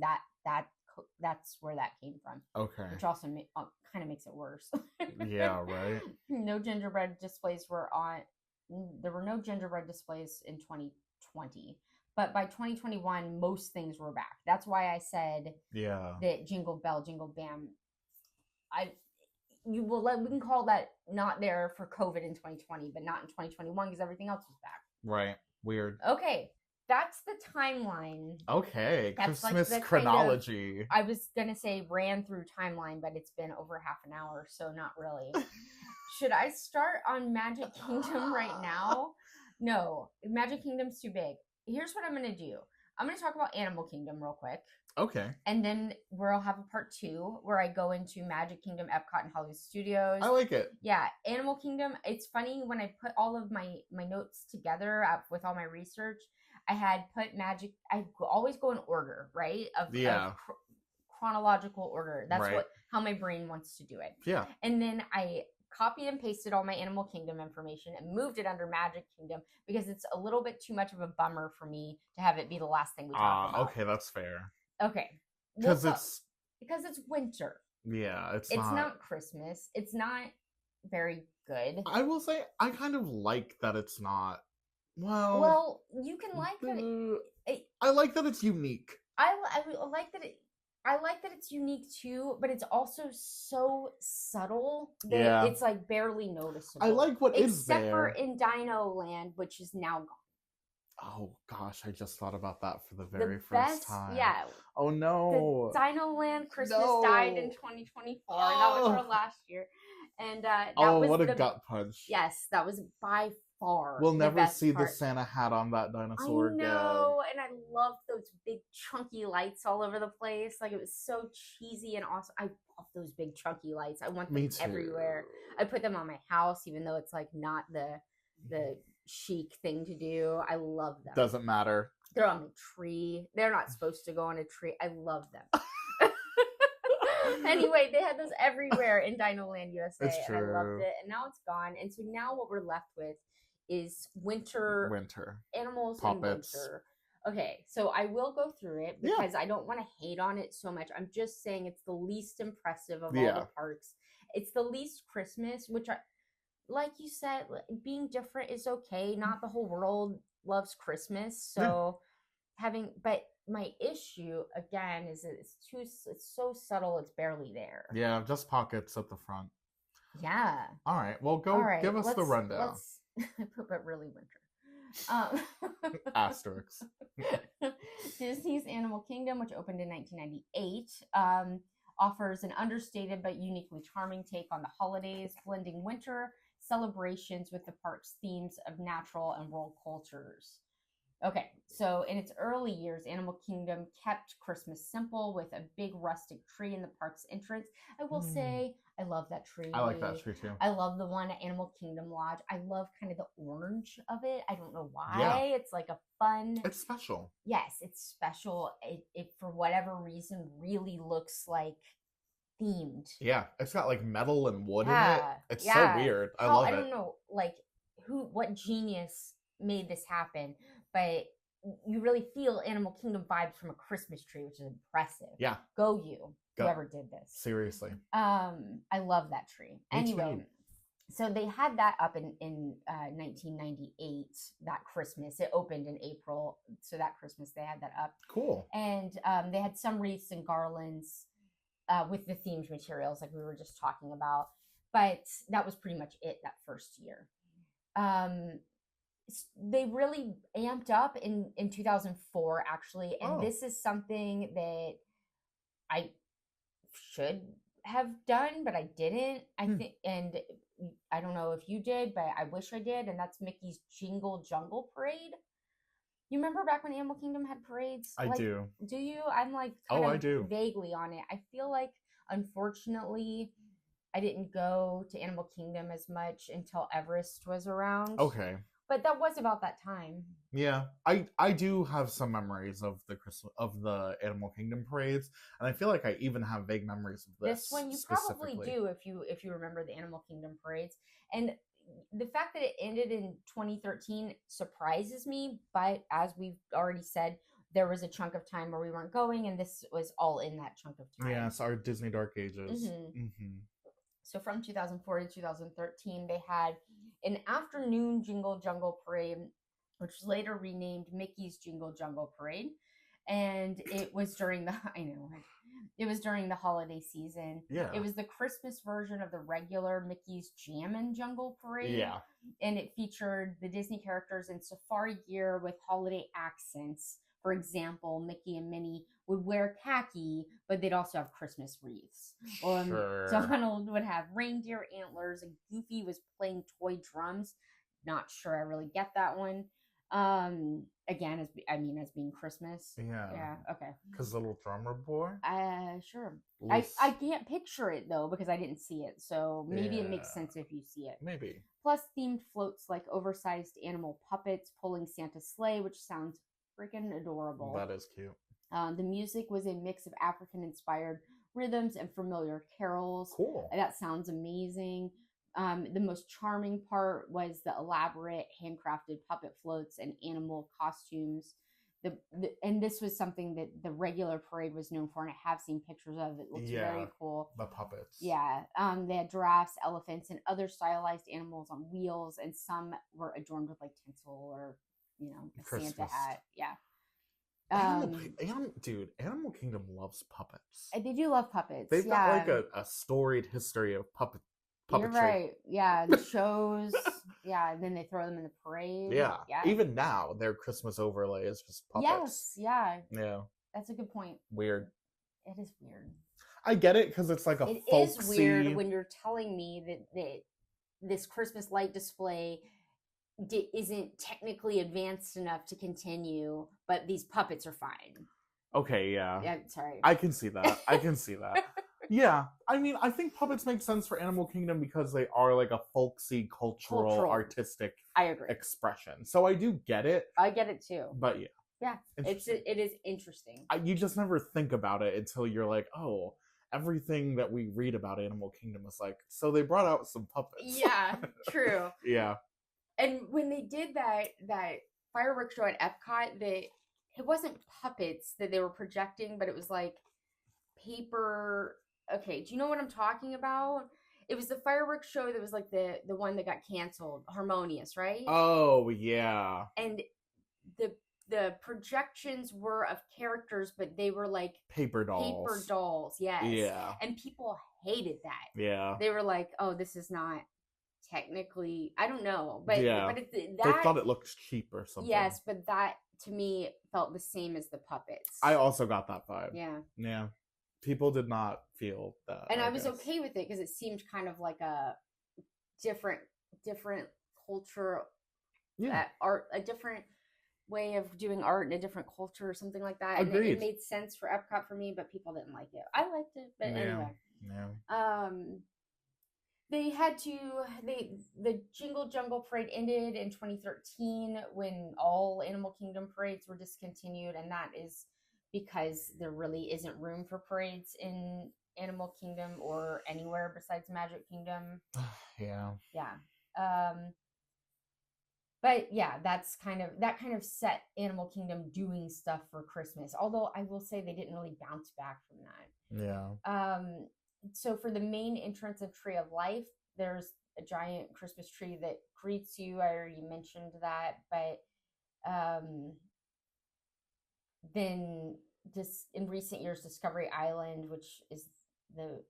That's where that came from. Okay. Which also kind of makes it worse. Yeah, right. No gingerbread displays were on. There were no gingerbread displays in 2020. But by 2021, most things were back. That's why I said that Jingle Bell, Jingle Bam. We can call that not there for COVID in 2020, but not in 2021 because everything else was back. Right. Weird. Okay. That's the timeline. Okay. That's Christmas like chronology. I was going to say ran through timeline, but it's been over half an hour, so not really. Should I start on Magic Kingdom right now? No. Magic Kingdom's too big. Here's what I'm going to do. I'm going to talk about Animal Kingdom real quick. Okay. And then I'll have a part 2 where I go into Magic Kingdom, Epcot, and Hollywood Studios. I like it. Yeah. Animal Kingdom. It's funny when I put all of my notes together with all my research, I had put Magic. I always go in order, right? Of chronological order. That's how my brain wants to do it. Yeah. And then I copied and pasted all my Animal Kingdom information and moved it under Magic Kingdom because it's a little bit too much of a bummer for me to have it be the last thing we talk about. Okay, that's fair. Okay. Because it's winter. Yeah, it's not Christmas. It's not very good. I will say I kind of like that it's not. Well, you can like that. I like that it's unique. I like that I like that it's unique too, but it's also so subtle that it's like barely noticeable. I like what is there. Except for in Dino Land, which is now gone. Oh gosh, I just thought about that for the very first time. Yeah. Oh no. The Dino Land Christmas died in 2024. Oh. That was our last year. And that was what a gut punch. Yes, that was by far. We'll never see the Santa hat on that dinosaur again. I know, and I love those big chunky lights all over the place. Like it was so cheesy and awesome. I love those big chunky lights. I want them everywhere. I put them on my house, even though it's like not the chic thing to do. I love them. Doesn't matter. They're on the tree. They're not supposed to go on a tree. I love them. Anyway, they had those everywhere in Dino Land USA, It's and I loved true. it. And now it's gone. And so now what we're left with is winter animals puppets. in winter. Okay, so I will go through it because I don't want to hate on it so much. I'm just saying it's the least impressive of all the parks. It's the least Christmas, which like you said, being different is okay. Not the whole world loves Christmas, so but my issue again is that it's so subtle, it's barely there. Yeah, just pockets at the front. Yeah. All right, well, give us the rundown. But really winter. Asterisks. Disney's Animal Kingdom, which opened in 1998, offers an understated but uniquely charming take on the holidays, blending winter celebrations with the park's themes of natural and world cultures. Okay, so in its early years, Animal Kingdom kept Christmas simple with a big rustic tree in the park's entrance. I will say, I love that tree. I like that tree too. I love the one at Animal Kingdom Lodge. I love kind of the orange of it. I don't know why. Yeah. It's like a fun. It's special. Yes, it's special. It for whatever reason really looks like themed. Yeah, it's got like metal and wood in it. It's so weird. I love it. I don't know, like what genius made this happen, but you really feel Animal Kingdom vibes from a Christmas tree, which is impressive. Yeah, go you, whoever did this. Seriously. I love that tree. Anyway, so they had that up in 1998. That Christmas, it opened in April, so that Christmas they had that up. Cool. And they had some wreaths and garlands with the themed materials, like we were just talking about. But that was pretty much it that first year. They really amped up in 2004, actually. And this is something that I should have done, but I didn't. I think, and I don't know if you did, but I wish I did. And that's Mickey's Jingle Jungle Parade. You remember back when Animal Kingdom had parades? I do. Do you? I'm like I do. Vaguely on it. I feel like, unfortunately, I didn't go to Animal Kingdom as much until Everest was around. Okay. But that was about that time. Yeah, I do have some memories of the Animal Kingdom parades, and I feel like I even have vague memories of this one. You probably do if you remember the Animal Kingdom parades. And the fact that it ended in 2013 surprises me, but as we've already said, there was a chunk of time where we weren't going, and this was all in that chunk of time. Yeah, it's our Disney Dark Ages. Mm-hmm. Mm-hmm. So from 2004 to 2013, they had an afternoon Jingle Jungle Parade, which was later renamed Mickey's Jingle Jungle Parade. And it was during the holiday season. Yeah. It was the Christmas version of the regular Mickey's Jammin' Jungle Parade. Yeah. And it featured the Disney characters in safari gear with holiday accents. For example, Mickey and Minnie would wear khaki, but they'd also have Christmas wreaths. Sure. Donald would have reindeer antlers, and Goofy was playing toy drums. Not sure I really get that one. Again, as being Christmas. Yeah. Yeah. Okay. Because little drummer boy. Sure. I can't picture it though because I didn't see it. So maybe it makes sense if you see it. Maybe. Plus themed floats like oversized animal puppets pulling Santa's sleigh, which sounds freaking adorable. That is cute. The music was a mix of African-inspired rhythms and familiar carols. Cool. That sounds amazing. The most charming part was the elaborate handcrafted puppet floats and animal costumes. And this was something that the regular parade was known for, and I have seen pictures of. It looks very cool. The puppets. Yeah. They had giraffes, elephants, and other stylized animals on wheels, and some were adorned with like tinsel or a Santa hat. Yeah. Animal Kingdom loves puppets. They do love puppets. They've got like a storied history of puppetry. You're right. Yeah, the shows. Yeah, and then they throw them in the parade. Yeah. Even now, their Christmas overlay is just puppets. Yes. Yeah. Yeah. That's a good point. Weird. It is weird. I get it because it's like It is weird when you're telling me that this Christmas light display isn't technically advanced enough to continue, but these puppets are fine. Okay, yeah. Yeah, sorry. I can see that. Yeah, I mean, I think puppets make sense for Animal Kingdom because they are like a folksy, cultural, artistic I agree. expression. So I do get it. I get it too. But yeah. Yeah, it is interesting. You just never think about it until you're like, oh, everything that we read about Animal Kingdom is like, so they brought out some puppets. Yeah, true. Yeah. And when they did that fireworks show at Epcot, it wasn't puppets that they were projecting, but it was like paper. Okay, do you know what I'm talking about? It was the fireworks show that was like the one that got canceled, Harmonious, right? Oh yeah. And the projections were of characters, but they were like paper dolls. Yes. Yeah. And people hated that. Yeah. They were like, "Oh, this is not technically, I don't know, but yeah. but they thought it looked cheap or something." Yes, but that to me felt the same as the puppets. I also got that vibe. Yeah. Yeah. People did not feel that. And I was okay with it because it seemed kind of like a different culture. Yeah. Art, a different way of doing art in a different culture or something like that. Agreed. And it made sense for Epcot for me, but people didn't like it. I liked it, but anyway. Yeah. They had to the Jingle Jungle Parade ended in 2013 when all Animal Kingdom parades were discontinued, and that is because there really isn't room for parades in Animal Kingdom or anywhere besides Magic Kingdom. Yeah. Yeah. But yeah, that kind of set Animal Kingdom doing stuff for Christmas. Although I will say they didn't really bounce back from that. Yeah. So for the main entrance of Tree of Life, there's a giant Christmas tree that greets you. I already mentioned that, but then just in recent years, Discovery Island, which is the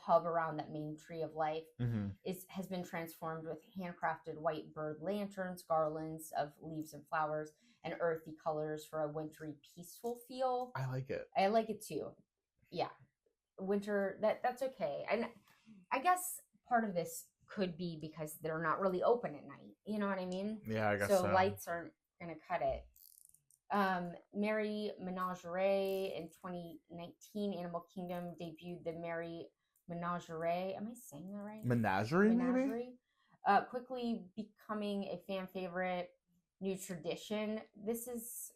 hub around that main Tree of Life, has been transformed with handcrafted white bird lanterns, garlands of leaves and flowers, and earthy colors for a wintry, peaceful feel. I like it. I like it too. Yeah. Winter, that's okay. And I guess part of this could be because they're not really open at night. You know what I mean? Yeah, I guess so. So lights aren't going to cut it. Merry Menagerie in 2019, Animal Kingdom debuted the Merry Menagerie. Am I saying that right? Menagerie. Maybe? Quickly becoming a fan favorite new tradition. This is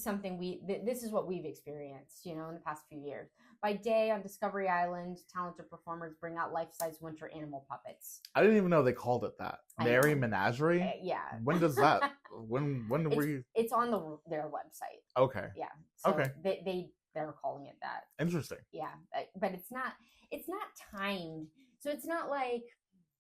something this is what we've experienced, in the past few years. By day on Discovery Island, talented performers bring out life-size winter animal puppets. I didn't even know they called it that. Merry Menagerie? Yeah. When does that? when were you? It's on their website. Okay. Yeah. So okay. They're calling it that. Interesting. Yeah, but it's not timed. So it's not like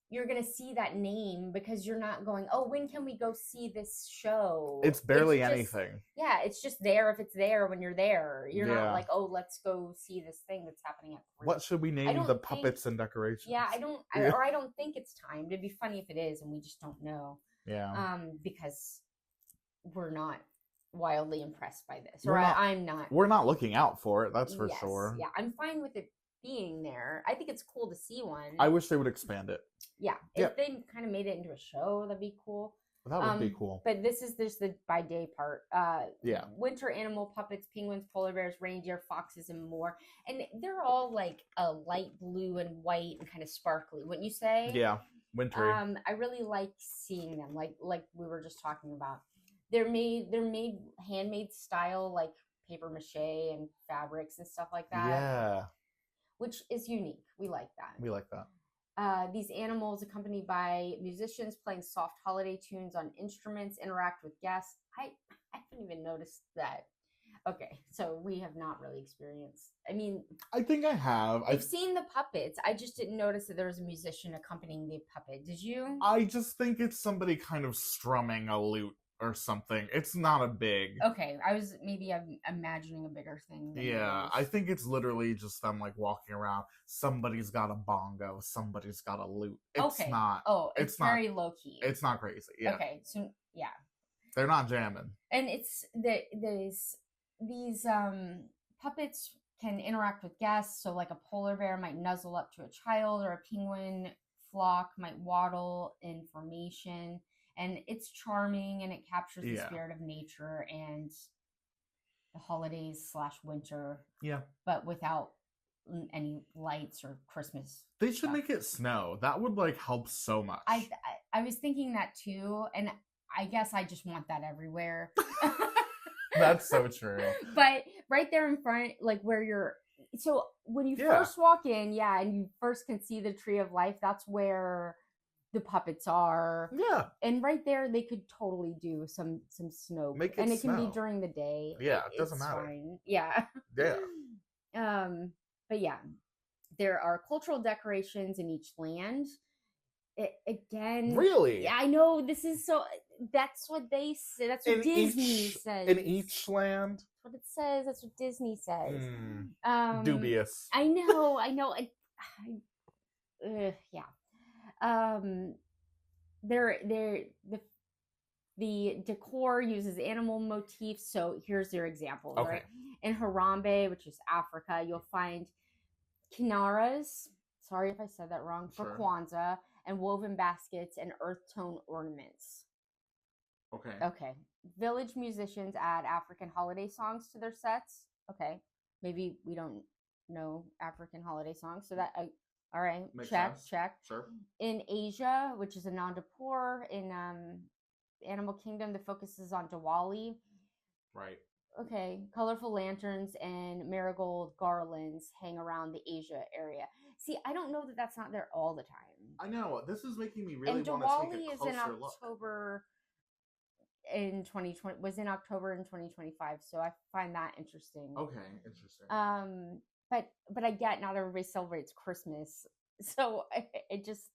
you're going to see that name because you're not going, oh, when can we go see this show? It's barely anything. Yeah, it's just there if it's there when you're there. You're not like, oh, let's go see this thing that's happening at 3. What should we name the puppets and decorations? Yeah, I don't think it's timed. It'd be funny if it is and we just don't know. Yeah. Because we're not wildly impressed by this. I'm not. We're not looking out for it, that's for sure. Yeah, I'm fine with it being there. I think it's cool to see one. I wish they would expand it. Yeah, if they kind of made it into a show, that'd be cool. That would be cool. But this is the by day part. Yeah. Winter animal puppets, penguins, polar bears, reindeer, foxes, and more. And they're all like a light blue and white and kind of sparkly, wouldn't you say? Yeah, wintry. I really like seeing them, like we were just talking about. They're made handmade style, like paper mache and fabrics and stuff like that. Yeah. Which is unique. We like that. We like that. These animals, accompanied by musicians playing soft holiday tunes on instruments, interact with guests. I haven't even noticed that. Okay, so we have not really experienced. I mean, I think I have. I've seen the puppets. I just didn't notice that there was a musician accompanying the puppet. Did you? I just think it's somebody kind of strumming a lute or something. It's not a big. Okay, I'm imagining a bigger thing. Yeah, I think it's literally just them like walking around. Somebody's got a bongo. Somebody's got a lute. It's not. Oh, it's very low key. It's not crazy. Yeah. Okay, so yeah, they're not jamming. And it's these puppets can interact with guests. So like a polar bear might nuzzle up to a child, or a penguin flock might waddle in formation. And it's charming and it captures the spirit of nature. And holidays / winter, Yeah. but without any lights or Christmas. They should stuff. make it snow. That would like help so much. I was thinking that too, and I guess I just want that everywhere. That's so true. But right there in front, like where you're, so when you first walk in, and you first can see the Tree of Life, that's where the puppets are. Yeah. And right there, they could totally do some snow. Make it and it snow. can be during the day. Yeah, it doesn't matter. Fine. Yeah. Yeah. But yeah, there are cultural decorations in each land. Again, really? I know this is so. That's what they say. That's what Disney says. In each land. That's what it says. That's what Disney says. Dubious. I know. Yeah. The decor uses animal motifs. So here's your example. Okay. Right? In Harambe, which is Africa, you'll find kinaras. Sorry if I said that wrong. For Kwanzaa, and woven baskets and earth tone ornaments. Okay. Village musicians add African holiday songs to their sets. Okay. Maybe we don't know African holiday songs, so that all right. Makes check. Sure. In Asia, which is Anandapur, in Animal Kingdom, the focus is on Diwali. Right. Okay. Colorful lanterns and marigold garlands hang around the Asia area. See, I don't know that that's not there all the time. I know. This is making me really and want to take a closer is in look. October in 2020. Was in October in 2025, so I find that interesting. Okay, interesting. But I get not everybody celebrates Christmas, so it just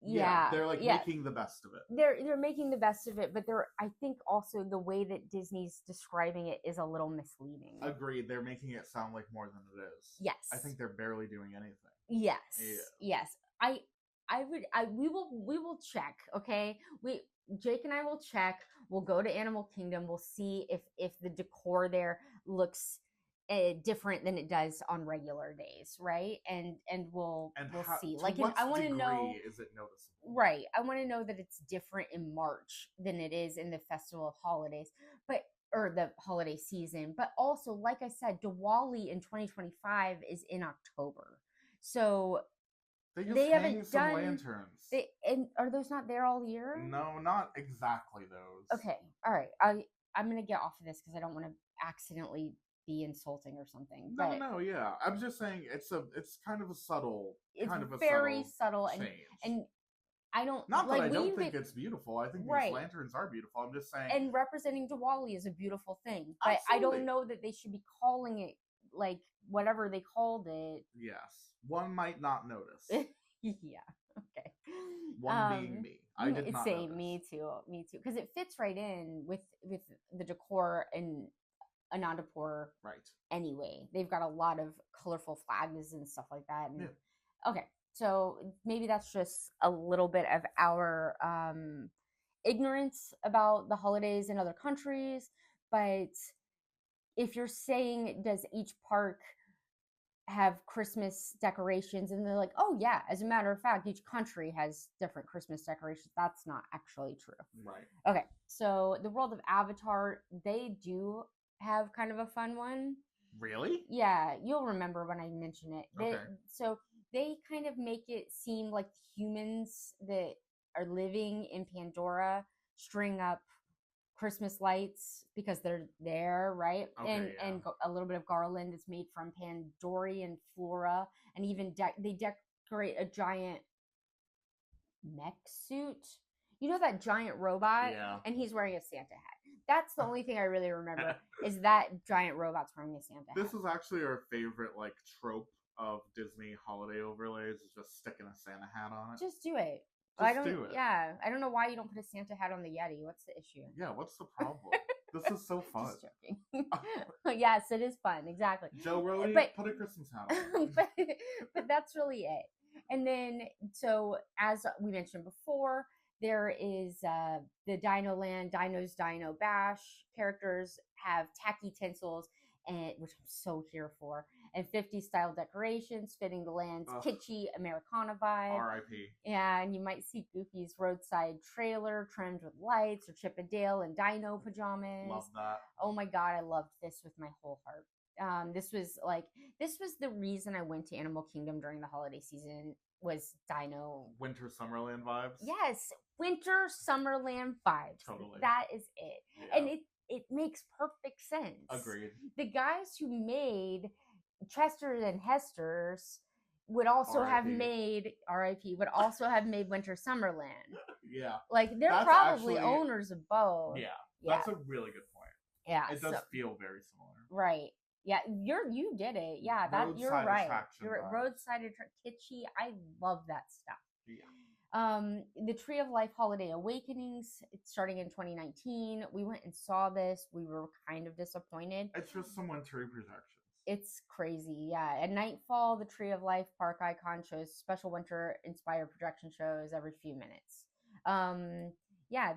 they're making the best of it. They're making the best of it, but I think also the way that Disney's describing it is a little misleading. Agreed. They're making it sound like more than it is. Yes. I think they're barely doing anything. Yes. Yeah. Yes. We will check. Okay. Jake and I will check. We'll go to Animal Kingdom. We'll see if the decor there looks different than it does on regular days, right? And we'll see. Like, I want to know, is it noticeable? Right. I want to know that it's different in March than it is in the Festival of Holidays, or the holiday season. But also, like I said, Diwali in 2025 is in October, so they haven't done lanterns. And are those not there all year? No, not exactly those. Okay. All right. I'm gonna get off of this because I don't want to accidentally be insulting or something. No, yeah. I'm just saying it's kind of a subtle. It's kind of a very subtle change. and I don't not that I don't think it's beautiful. I think these lanterns are beautiful. I'm just saying. And representing Diwali is a beautiful thing, but Absolutely. I don't know that they should be calling it like whatever they called it. Yes, one might not notice. Yeah. Okay. One being me. I did not notice. Me too, because it fits right in with the decor in Anandapur. Right. Anyway, they've got a lot of colorful flags and stuff like that. And, yeah. Okay, so maybe that's just a little bit of our ignorance about the holidays in other countries. But if you're saying, does each park have Christmas decorations, and they're like, oh yeah, as a matter of fact, each country has different Christmas decorations, that's not actually true. Right. Okay, so the world of Avatar, they do have kind of a fun one. Really? Yeah, you'll remember when I mention it. Okay. So they kind of make it seem like humans that are living in Pandora string up Christmas lights because they're there, right? Okay, and a little bit of garland is made from Pandorian flora, and even they decorate a giant mech suit. You know that giant robot? Yeah. And he's wearing a Santa hat. That's the only thing I really remember is that giant robot's wearing a Santa hat. This is actually our favorite trope of Disney holiday overlays, is just sticking a Santa hat on it. Just do it. Do it. Yeah, I don't know why you don't put a Santa hat on the Yeti. What's the issue? Yeah, what's the problem? This is so fun. Just joking. Yes, it is fun. Exactly. Joe Rody, put a Christmas hat on. but that's really it. And then, so as we mentioned before, there is the Dino Land, Dino's Dino Bash. Characters have tacky tinsels and which I'm so here for, and 50s style decorations fitting the land's kitschy Americana vibe. R.I.P. Yeah, and you might see Goofy's roadside trailer trimmed with lights, or Chip 'n Dale and Dino pajamas. Love that. Oh my god, I loved this with my whole heart. This was the reason I went to Animal Kingdom during the holiday season, was Dino. Winter Summerland vibes. Yes, Winter Summerland vibes. Totally. That is it. Yeah. And it makes perfect sense. Agreed. The guys who made Chester and Hester's would also have made R.I.P. would also have made Winter Summerland. Yeah. Like they're probably owners of both. Yeah. That's a really good point. Yeah. It does feel very similar. Right. Yeah, you did it. Yeah, you're right. You're roadside kitschy. I love that stuff. Yeah. The Tree of Life Holiday Awakenings, it's starting in 2019. We went and saw this. We were kind of disappointed. It's just some wintry projections. It's crazy, yeah. At nightfall, the Tree of Life park icon shows special winter-inspired projection shows every few minutes. Yeah,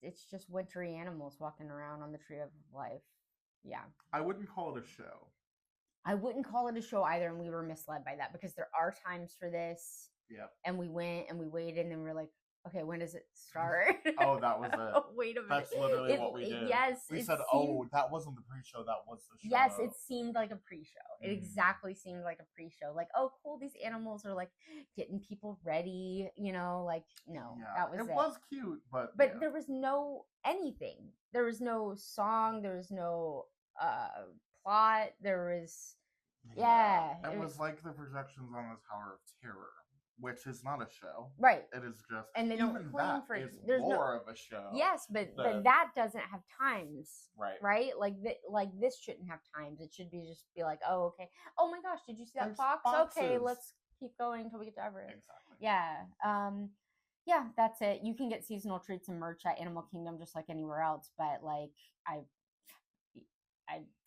it's just wintry animals walking around on the Tree of Life. Yeah. I wouldn't call it a show. I wouldn't call it a show either, and we were misled by that because there are times for this. Yeah. And we went and we waited, and then we're like, okay, when does it start? Oh, that was it. Oh, wait a minute. That's literally what we did. Yes. We said, that wasn't the pre-show, that was the show. Yes, it seemed like a pre-show. It exactly seemed like a pre-show. Like, oh, cool, these animals are like getting people ready, like, no, that was it. It was cute, but there was no anything. There was no song. There was no plot. There was, It was like the projections on the Tower of Terror, which is not a show. Right. It is just, and they don't claim for it. There's more of a show. Yes, but that doesn't have times. Right. Right? Like this shouldn't have times. It should be like, oh, okay. Oh my gosh, did you see that fox? Boxes. Okay, let's keep going until we get to Everett. Exactly. Yeah. Yeah, that's it. You can get seasonal treats and merch at Animal Kingdom just like anywhere else, but like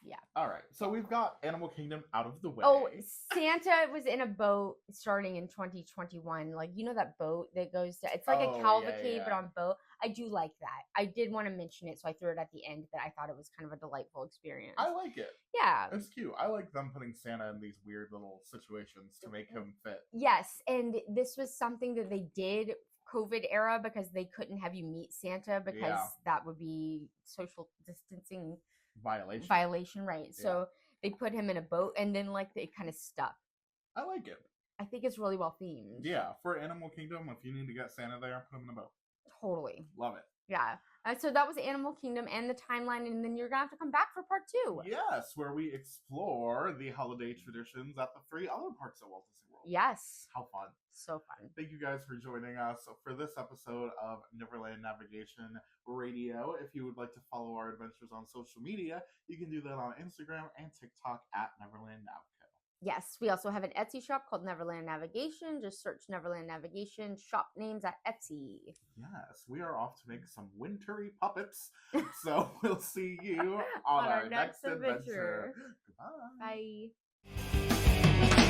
yeah. All right. So we've got Animal Kingdom out of the way. Oh, Santa was in a boat starting in 2021. Like, that boat that goes to, it's like a cavalcade, but on boat. I do like that. I did want to mention it, so I threw it at the end, that I thought it was kind of a delightful experience. I like it. Yeah. It's cute. I like them putting Santa in these weird little situations to make him fit. Yes. And this was something that they did COVID era because they couldn't have you meet Santa because that would be social distancing violation, right? Yeah. So they put him in a boat, and then like it kind of stuck. I like it. I think it's really well themed. Yeah, for Animal Kingdom, if you need to get Santa there, put him in a boat. Totally. Love it. Yeah. So that was Animal Kingdom and the timeline, and then you're gonna have to come back for part 2. Yes, where we explore the holiday traditions at the 3 other parks at Walt Disney World. Yes. How fun. So fun. Thank you guys for joining us for this episode of Neverland Navigation Radio. If you would like to follow our adventures on social media, you can do that on Instagram and TikTok at Neverland Navco. Yes, we also have an Etsy shop called Neverland Navigation. Just search Neverland Navigation shop names at Etsy. Yes, we are off to make some wintry puppets. So we'll see you on our next adventure. Goodbye. Bye.